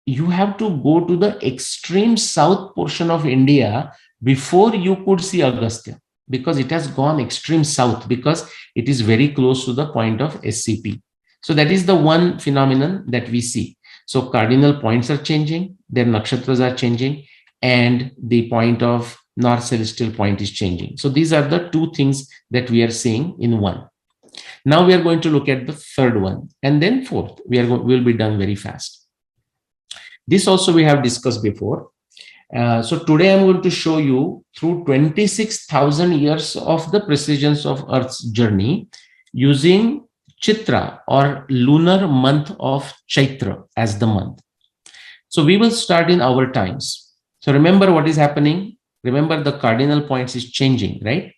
you have to go to the extreme south portion of India before you could see Agastya, because it has gone extreme south, because it is very close to the point of SCP. So that is the one phenomenon that we see. So cardinal points are changing, their nakshatras are changing, and the point of north celestial point is changing. So these are the 2 things that we are seeing in one. Now we are going to look at the third one, and then fourth. We'll be done very fast. This also we have discussed before. So today I'm going to show you through 26,000 years of the precisions of Earth's journey using Chitra or lunar month of Chaitra as the month. So we will start in our times. So remember what is happening. Remember the cardinal points is changing, right?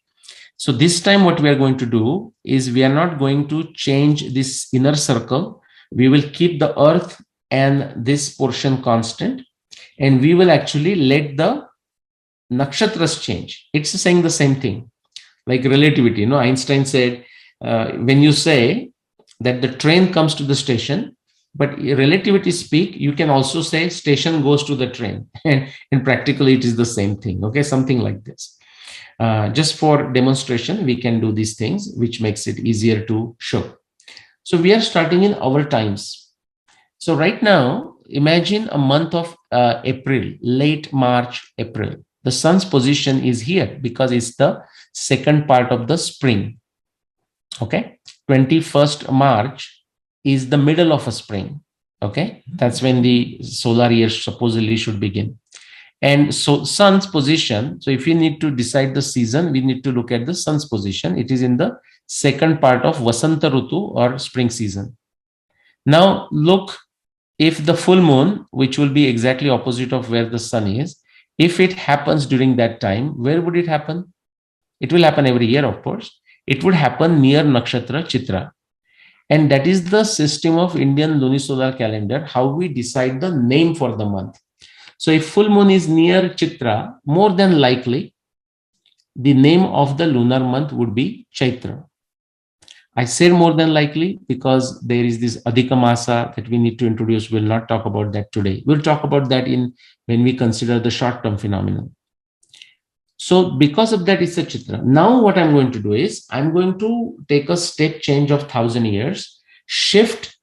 So this time what we are going to do is we are not going to change this inner circle. We will keep the Earth and this portion constant, and we will actually let the nakshatras change. It's saying the same thing, like relativity. Einstein said, when you say that the train comes to the station, but relativity speak, you can also say station goes to the train. And practically it is the same thing. Okay, something like this. Just for demonstration, we can do these things, which makes it easier to show. So we are starting in our times. So right now, imagine a month of April, late March, April. The sun's position is here because it's the second part of the spring. Okay, 21st March is the middle of a spring. Okay, that's when the solar year supposedly should begin. And so sun's position, so if we need to decide the season, we need to look at the sun's position. It is in the second part of Vasanta Rutu or spring season. Now look, if the full moon, which will be exactly opposite of where the sun is, if it happens during that time, where would it happen? It will happen every year, of course. It would happen near Nakshatra Chitra. And that is the system of Indian lunisolar calendar, how we decide the name for the month. So if full moon is near Chitra, more than likely, the name of the lunar month would be Chaitra. I say more than likely because there is this Adhika Masa that we need to introduce. We'll not talk about that today. We'll talk about that when we consider the short-term phenomenon. So because of that, it's a Chitra. Now what I'm going to do is I'm going to take a step change of 1,000 years, shift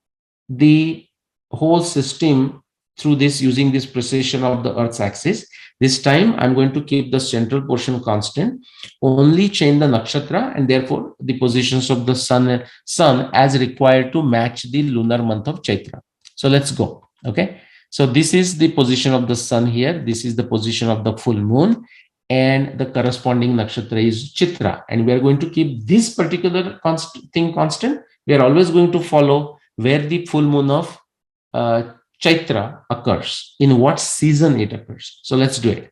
the whole system through this using this precession of the Earth's axis. This time I'm going to keep the central portion constant, only change the nakshatra and therefore the positions of the sun as required to match the lunar month of Chaitra. So let's go. Okay. So this is the position of the sun here. This is the position of the full moon. And the corresponding nakshatra is Chitra. And we are going to keep this particular thing constant. We are always going to follow where the full moon of Chaitra occurs, in what season it occurs. So let's do it.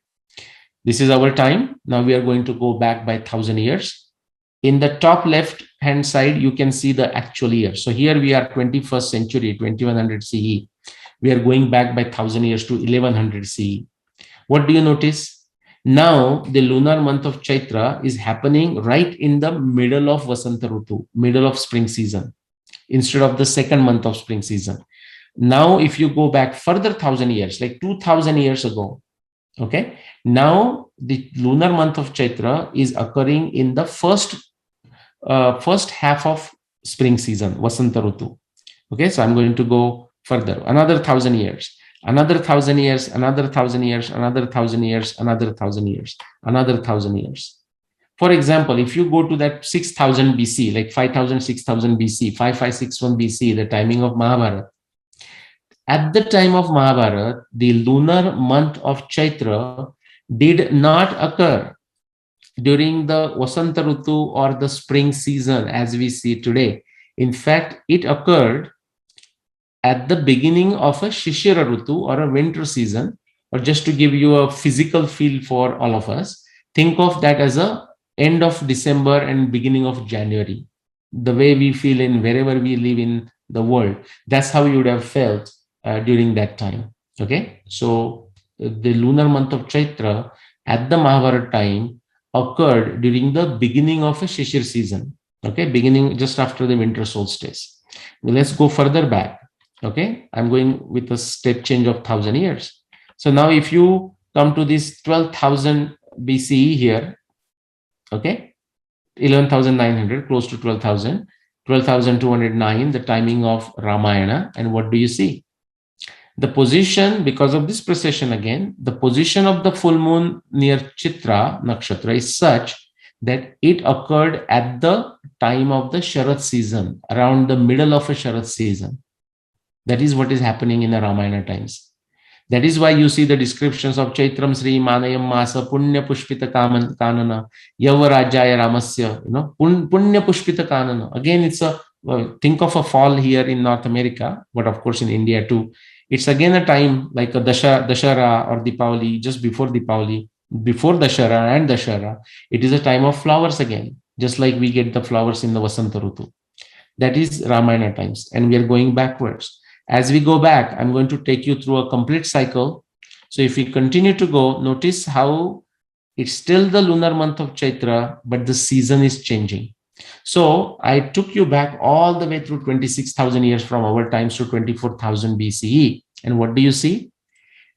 This is our time. Now we are going to go back by 1,000 years. In the top left hand side, you can see the actual year. So here we are 21st century, 2100 CE. We are going back by 1,000 years to 1100 CE. What do you notice? Now the lunar month of Chaitra is happening right in the middle of Vasanta Rutu, middle of spring season, instead of the second month of spring season. Now, if you go back further 1,000 years, like 2,000 years ago, okay, now the lunar month of Chaitra is occurring in the first half of spring season, Vasanta Rutu. Okay, so I'm going to go further, another 1,000 years, another 1,000 years, another 1,000 years, another 1,000 years, another 1,000 years, another 1,000 years. For example, if you go to that 6,000 BC, like 5,000, 6,000 BC, 5561 BC, the timing of Mahabharata. At the time of Mahabharata, the lunar month of Chaitra did not occur during the Vasanta Rutu or the spring season as we see today. In fact, it occurred at the beginning of a Shishira Rutu or a winter season, or just to give you a physical feel for all of us, think of that as a end of December and beginning of January. The way we feel in wherever we live in the world, that's how you would have felt during that time. Okay, so the lunar month of Chaitra at the Mahabharata time occurred during the beginning of a Shishir season. Okay, beginning just after the winter solstice. Let's go further back. Okay, I'm going with a step change of 1,000 years. So now if you come to this 12,000 BCE here, okay, 11,900, close to 12,000, 12,209, the timing of Ramayana. And what do you see? The position, because of this precession again, the position of the full moon near Chitra nakshatra is such that it occurred at the time of the Sharat season, around the middle of a Sharat season. That is what is happening in the Ramayana times. That is why you see the descriptions of Chaitram Sri Manayam Masa Punya Pushpita Kanana Yavarajaya Ramasya, Punya Pushpita Kanana. Again, it's think of a fall here in North America, but of course in India too. It's again a time like a Dashara or Dipavali, just before Dipavali, before Dashara and Dashara. It is a time of flowers again, just like we get the flowers in the Vasanta Rutu. That is Ramayana times, and we are going backwards. As we go back, I'm going to take you through a complete cycle. So if we continue to go, notice how it's still the lunar month of Chaitra, but the season is changing. So I took you back all the way through 26,000 years from our times to 24,000 BCE. And what do you see?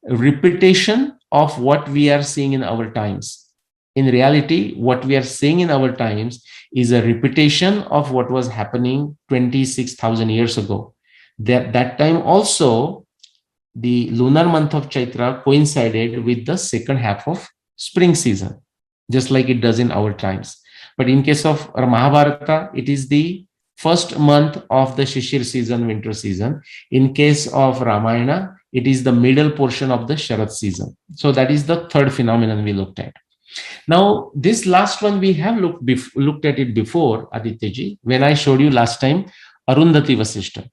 A repetition of what we are seeing in our times. In reality, what we are seeing in our times is a repetition of what was happening 26,000 years ago. That time also, the lunar month of Chaitra coincided with the second half of spring season, just like it does in our times. But in case of Mahabharata, it is the first month of the Shishir season, winter season. In case of Ramayana, it is the middle portion of the Sharad season. So that is the third phenomenon we looked at. Now, this last one we have looked at it before, Adityaji, when I showed you last time Arundhati Vasishta.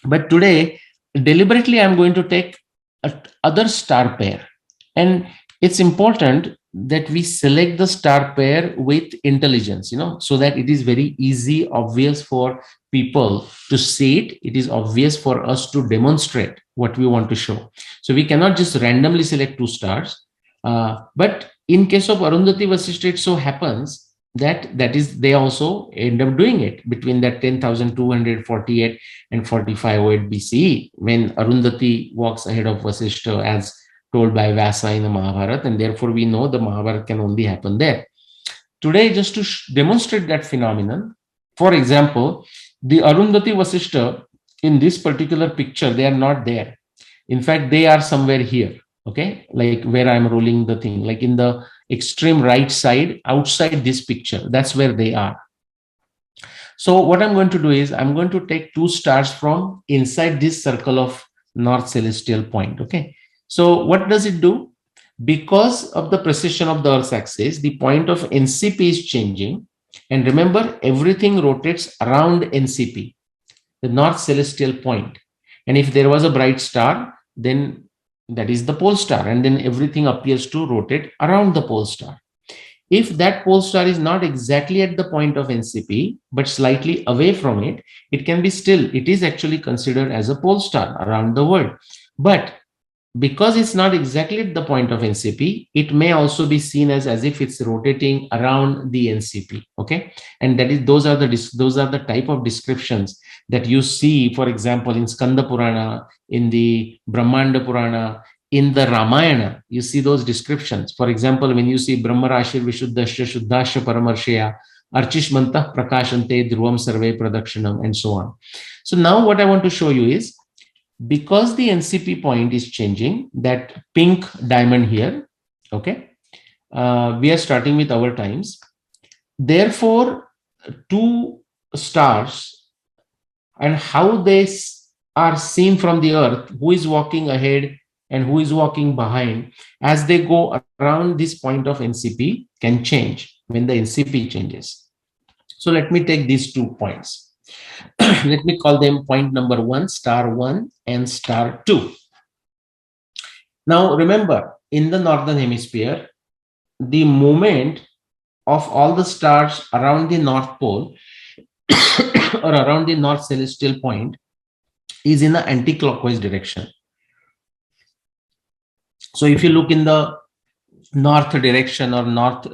But today, deliberately, I'm going to take a other star pair. And it's important that we select the star pair with intelligence, so that it is very easy, obvious for people to see it. It is obvious for us to demonstrate what we want to show. So we cannot just randomly select two stars. But in case of Arundhati Vasishta, it so happens that is they also end up doing it between that 10,248 and 4508 BCE, when Arundhati walks ahead of Vasishta as told by Vyasa in the Mahabharata, and therefore we know the Mahabharata can only happen there. Today, just to demonstrate that phenomenon, for example, the Arundhati Vasishta in this particular picture, they are not there. In fact, they are somewhere here, okay, like where I'm rolling the thing, like in the extreme right side outside this picture, that's where they are. So what I'm going to do is I'm going to take two stars from inside this circle of north celestial point. Okay, so what does it do? Because of the precession of the Earth's axis, the point of NCP is changing, and remember, everything rotates around NCP, the north celestial point. And if there was a bright star, then that is the pole star, and then everything appears to rotate around the pole star. If that pole star is not exactly at the point of NCP, but slightly away from it, it is actually considered as a pole star around the world. But because it's not exactly at the point of NCP, it may also be seen as if it's rotating around the NCP. Okay, and those are the type of descriptions that you see, for example, in Skanda Purana, in the Brahmanda Purana, in the Ramayana. You see those descriptions. For example, when you see Brahma Rashir Vishuddhasya Shuddhasya Paramarshaya Archishmantah Prakashante Dhruvam Sarve Pradakshinam, and so on. So now what I want to show you is, because the NCP point is changing, that pink diamond here, okay, we are starting with our times. Therefore, two stars and how they are seen from the earth, who is walking ahead and who is walking behind, as they go around this point of NCP, can change when the NCP changes. So let me take these 2 points. Let me call them point number 1, star 1, and star 2. Now remember, in the northern hemisphere, the movement of all the stars around the North Pole or around the North Celestial Point is in the anti-clockwise direction. So if you look in the north direction or north,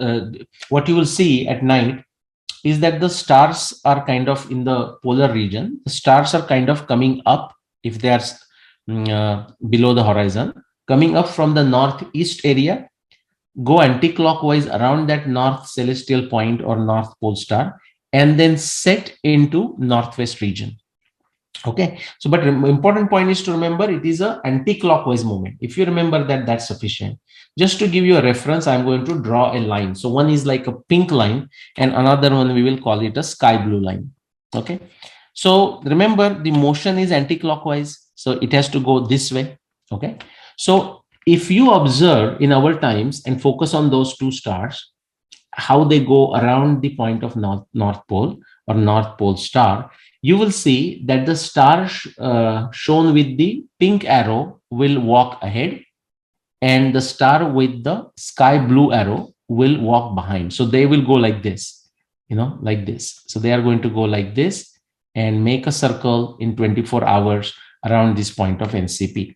what you will see at night is that the stars are kind of in the polar region. The stars are kind of coming up if they are below the horizon, coming up from the northeast area, go anti-clockwise around that north celestial point or north pole star, and then set into northwest region. Okay, so but important point is to remember it is a anti-clockwise movement. If you remember that, that's sufficient. Just to give you a reference, I'm going to draw a line. So one is like a pink line and another one we will call it a sky blue line. Okay, so remember the motion is anti-clockwise, so it has to go this way. Okay, so if you observe in our times and focus on those two stars, how they go around the point of North Pole or North Pole star, you will see that the star shown with the pink arrow will walk ahead, and the star with the sky blue arrow will walk behind. So they will go like this, like this. So they are going to go like this and make a circle in 24 hours around this point of NCP.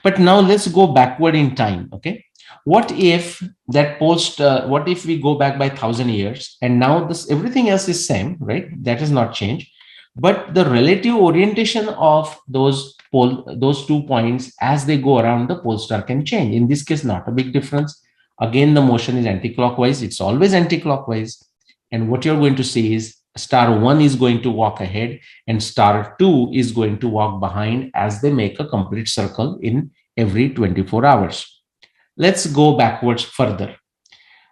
But now let's go backward in time. Okay, what if that what if we go back by 1,000 years and now everything else is same, right? That has not changed, but the relative orientation of those 2 points as they go around the pole star can change. In this case, not a big difference. Again, the motion is anti-clockwise. It's always anti-clockwise. And what you're going to see is star 1 is going to walk ahead and star 2 is going to walk behind as they make a complete circle in every 24 hours. Let's go backwards further.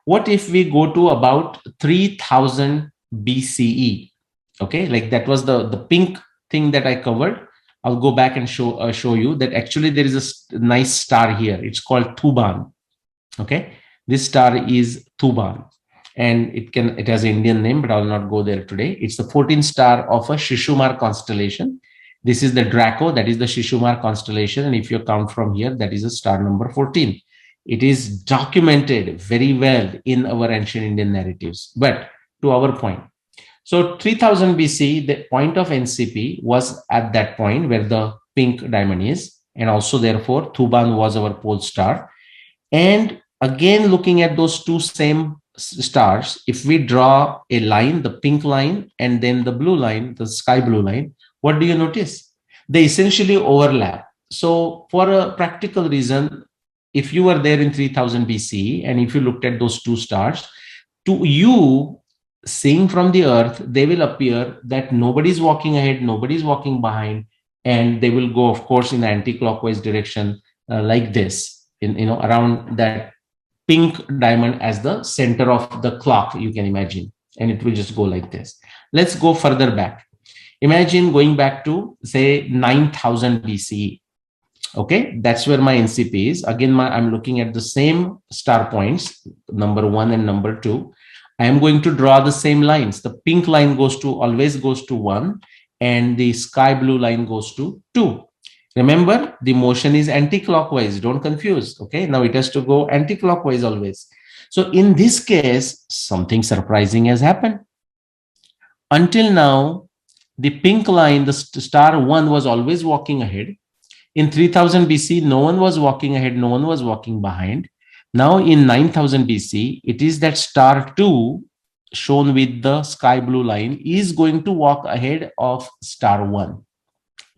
What if we go to about 3000 BCE? Okay, like that was the pink thing that I covered. I'll go back and show you that actually there is a nice star here. It's called Thuban. Okay, this star is Thuban, and it has an Indian name, but I will not go there today. It's the 14th star of a Shishumar constellation. This is the Draco, that is the Shishumar constellation, and if you count from here, that is a star number 14. It is documented very well in our ancient Indian narratives. But to our point, so 3000 BC, the point of NCP was at that point where the pink diamond is, and also therefore Thuban was our pole star. And again, looking at those two same stars, if we draw a line, the pink line, and then the blue line, the sky blue line, what do you notice? They essentially overlap. So for a practical reason, if you were there in 3000 BC, and if you looked at those two stars, to you, seeing from the earth, they will appear that nobody's walking ahead, nobody's walking behind, and they will go, of course, in the anti-clockwise direction like this, around that pink diamond as the center of the clock, you can imagine, and it will just go like this. Let's go further back. Imagine going back to, say, 9000 BCE. Okay, that's where my NCP is. Again, I'm looking at the same star points, number 1 and number 2. I am going to draw the same lines. The pink line always goes to 1, and the sky blue line goes to 2. Remember, the motion is anti-clockwise. Don't confuse. Okay, now it has to go anti-clockwise always. So in this case, something surprising has happened. Until now, the pink line, the star 1 was always walking ahead. In 3000 BC, no one was walking ahead, no one was walking behind. Now in 9000 BC, it is that star 2 shown with the sky blue line is going to walk ahead of star 1.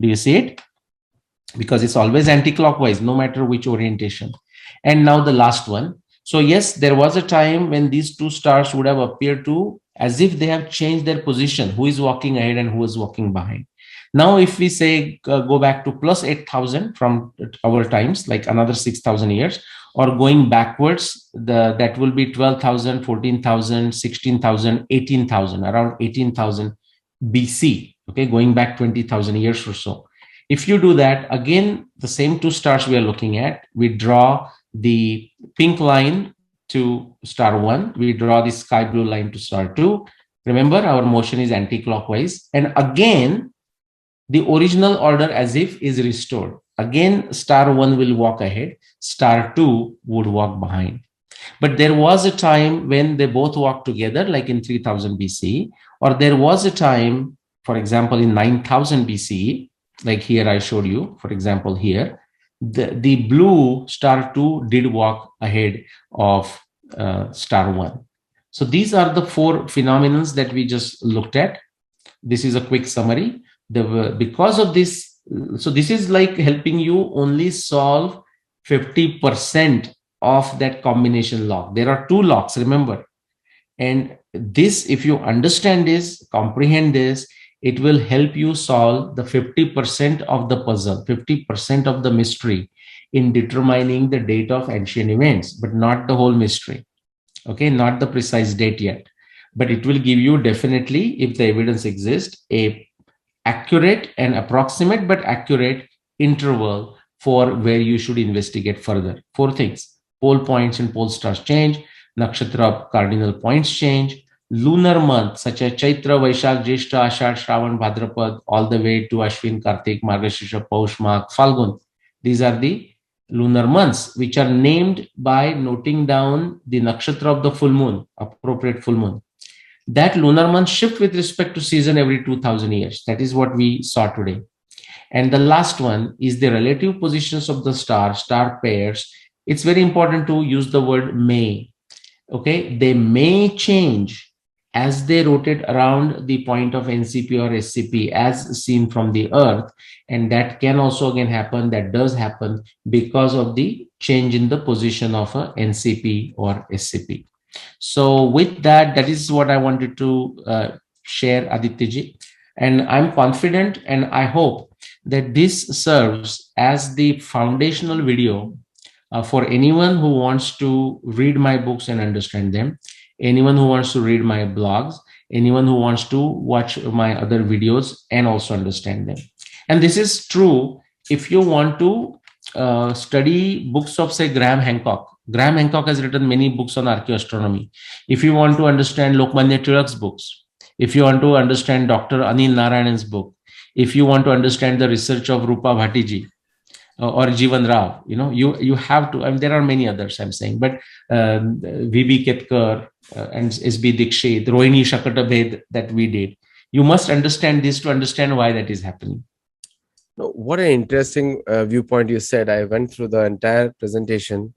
Do you see it? Because it's always anti-clockwise, no matter which orientation. And now the last one. So yes, there was a time when these two stars would have appeared to as if they have changed their position, who is walking ahead and who is walking behind. Now, if we say go back to plus 8000 from our times, like another 6000 years, or going backwards, that will be 12,000, 14,000, 16,000, 18,000, around 18,000 BC. Okay, going back 20,000 years or so. If you do that, again, the same two stars we are looking at, we draw the pink line to star 1, we draw the sky blue line to star 2. Remember, our motion is anti-clockwise. And again, the original order as if is restored. Again, star 1 will walk ahead, star 2 would walk behind. But there was a time when they both walked together, like in 3000 BC, or there was a time, for example, in 9000 BC, like here I showed you, for example, here, the blue star 2 did walk ahead of star 1. So these are the 4 phenomena that we just looked at. This is a quick summary. Because of this, so this is like helping you only solve 50% of that combination log. There are 2 logs, remember. And this, if you understand this, comprehend this, it will help you solve the 50% of the puzzle, 50% of the mystery in determining the date of ancient events, but not the whole mystery. Okay, not the precise date yet. But it will give you definitely, if the evidence exists, a accurate and approximate but accurate interval for where you should investigate further. 4 things: pole points and pole stars change, nakshatra cardinal points change, lunar month such as Chaitra, Vaishak, Jyeshta, Ashad, Shravan, Bhadrapad, all the way to Ashwin, Kartik, Margashira, Paush, Magh, Falgun. These are the lunar months which are named by noting down the nakshatra of the full moon, appropriate full moon. That lunar month shift with respect to season every 2000 years. That is what we saw today. And the last one is the relative positions of the star pairs. It's very important to use the word may. Okay, they may change as they rotate around the point of NCP or SCP as seen from the earth. And that can also again happen, that does happen because of the change in the position of a NCP or SCP. So with that, that is what I wanted to share, Adityaji. And I'm confident and I hope that this serves as the foundational video for anyone who wants to read my books and understand them, anyone who wants to read my blogs, anyone who wants to watch my other videos and also understand them. And this is true if you want to study books of, say, Graham Hancock. Graham Hancock has written many books on archaeoastronomy. If you want to understand Lokmanya Tilak's books, if you want to understand Dr. Anil Narayanan's book, if you want to understand the research of Rupa Bhattiji, or Jivan Rao, you have to. I mean, there are many others I'm saying, but V.B. Ketkar and S.B. Dikshit, Rohini Shakatabhed that we did. You must understand this to understand why that is happening. No, what an interesting viewpoint you said. I went through the entire presentation,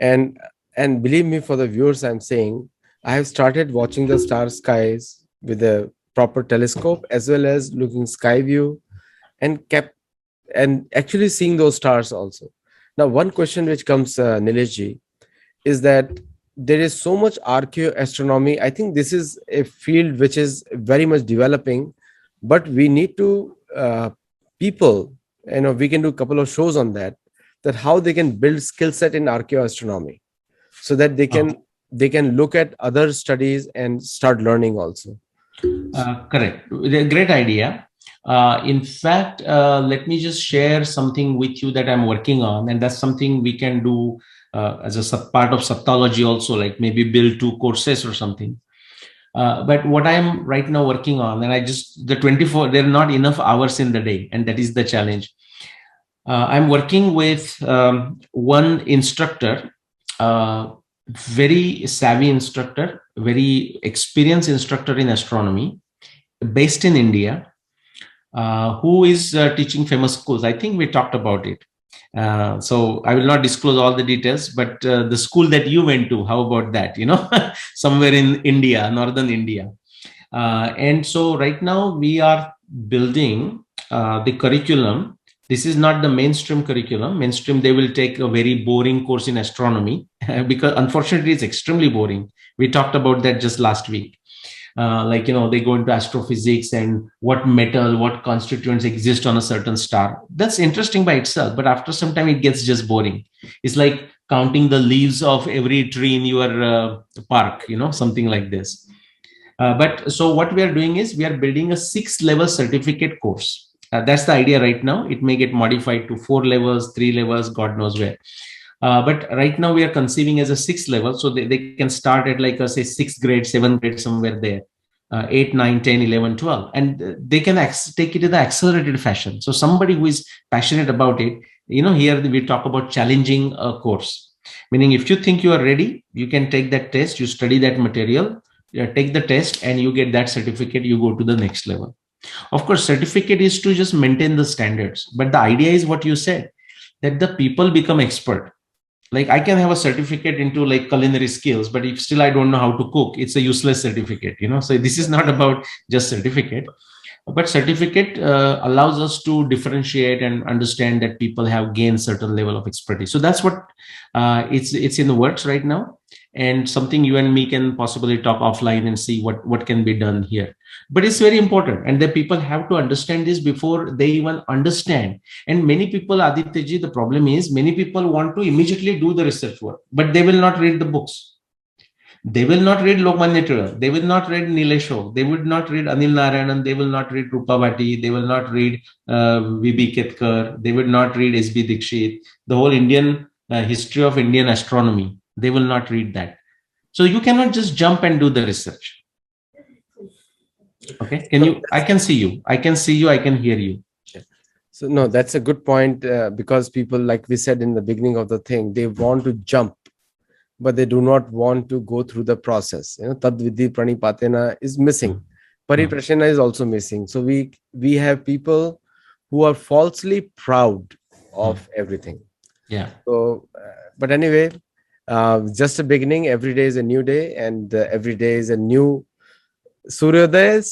and believe me, for the viewers, I'm saying I have started watching the star skies with a proper telescope as well as looking sky view, and kept and actually seeing those stars also. Now, one question which comes, Nileshji, is that there is so much archaeoastronomy. I think this is a field which is very much developing, but we need to people. We can do a couple of shows on that. That how they can build skill set in archaeoastronomy, so that they can look at other studies and start learning also. Correct. A great idea. In fact, let me just share something with you that I'm working on, and that's something we can do as a part of Sattology also, like maybe build 2 courses or something. But what I'm right now working on, and the 24, there are not enough hours in the day, and that is the challenge. I'm working with one instructor, very savvy instructor, very experienced instructor in astronomy, based in India, who is teaching famous schools. I think we talked about it. So I will not disclose all the details, but the school that you went to, how about that? Somewhere in India, northern India. And so right now we are building the curriculum. This is not the mainstream curriculum. Mainstream, they will take a very boring course in astronomy because unfortunately it's extremely boring. We talked about that just last week. They go into astrophysics and what metal, what constituents exist on a certain star. That's interesting by itself, but after some time it gets just boring. It's like counting the leaves of every tree in your park, something like this. But so what we are doing is we are building a 6-level certificate course. That's the idea right now. It may get modified to 4 levels, 3 levels, God knows where. But right now we are conceiving as a 6th level. So they can start at like, say, 6th grade, 7th grade, somewhere there, 8, 9, 10, 11, 12. And they can take it in the accelerated fashion. So somebody who is passionate about it, here we talk about challenging a course. Meaning if you think you are ready, you can take that test, you study that material, take the test, and you get that certificate, you go to the next level. Of course, certificate is to just maintain the standards. But the idea is what you said, that the people become expert. Like I can have a certificate into like culinary skills, but if still I don't know how to cook, it's a useless certificate, So this is not about just certificate, but certificate allows us to differentiate and understand that people have gained certain level of expertise. So that's what it's in the works right now, and something you and me can possibly talk offline and see what can be done here. But it's very important, and the people have to understand this before they even understand. And many people, Aditya, the problem is many people want to immediately do the research work, but they will not read the books. They will not read Lokmanya Tilak. They will not read Nilesh Oak. They would not read Anil Narayanan. They will not read Rupa Bhatti. They will not read V.B. Ketkar. They will not read S.B. Dikshit. The whole Indian history of Indian astronomy. They will not read that. So you cannot just jump and do the research. Okay. I can see you. I can see you. I can hear you. So no, that's a good point, because people, like we said in the beginning of the thing, they want to jump, but they do not want to go through the process. Tad vidhi pranipatena is missing. Pariprashana is also missing. So we have people who are falsely proud of everything. Yeah. So, but anyway, just a beginning. Every day is a new day, and every day is a new Suryodaya.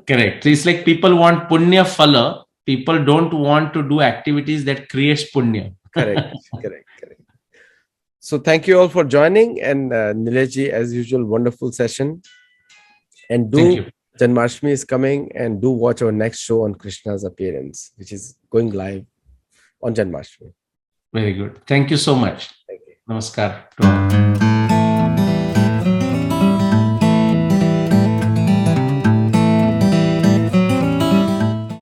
Correct. So it's like people want punya phala. People don't want to do activities that creates punya. Correct. So thank you all for joining, and Nileshji, as usual, wonderful session. And Janmashtami is coming, and do watch our next show on Krishna's appearance, which is going live on Janmashtami. Very good. Thank you so much. Thank you. Namaskar to all.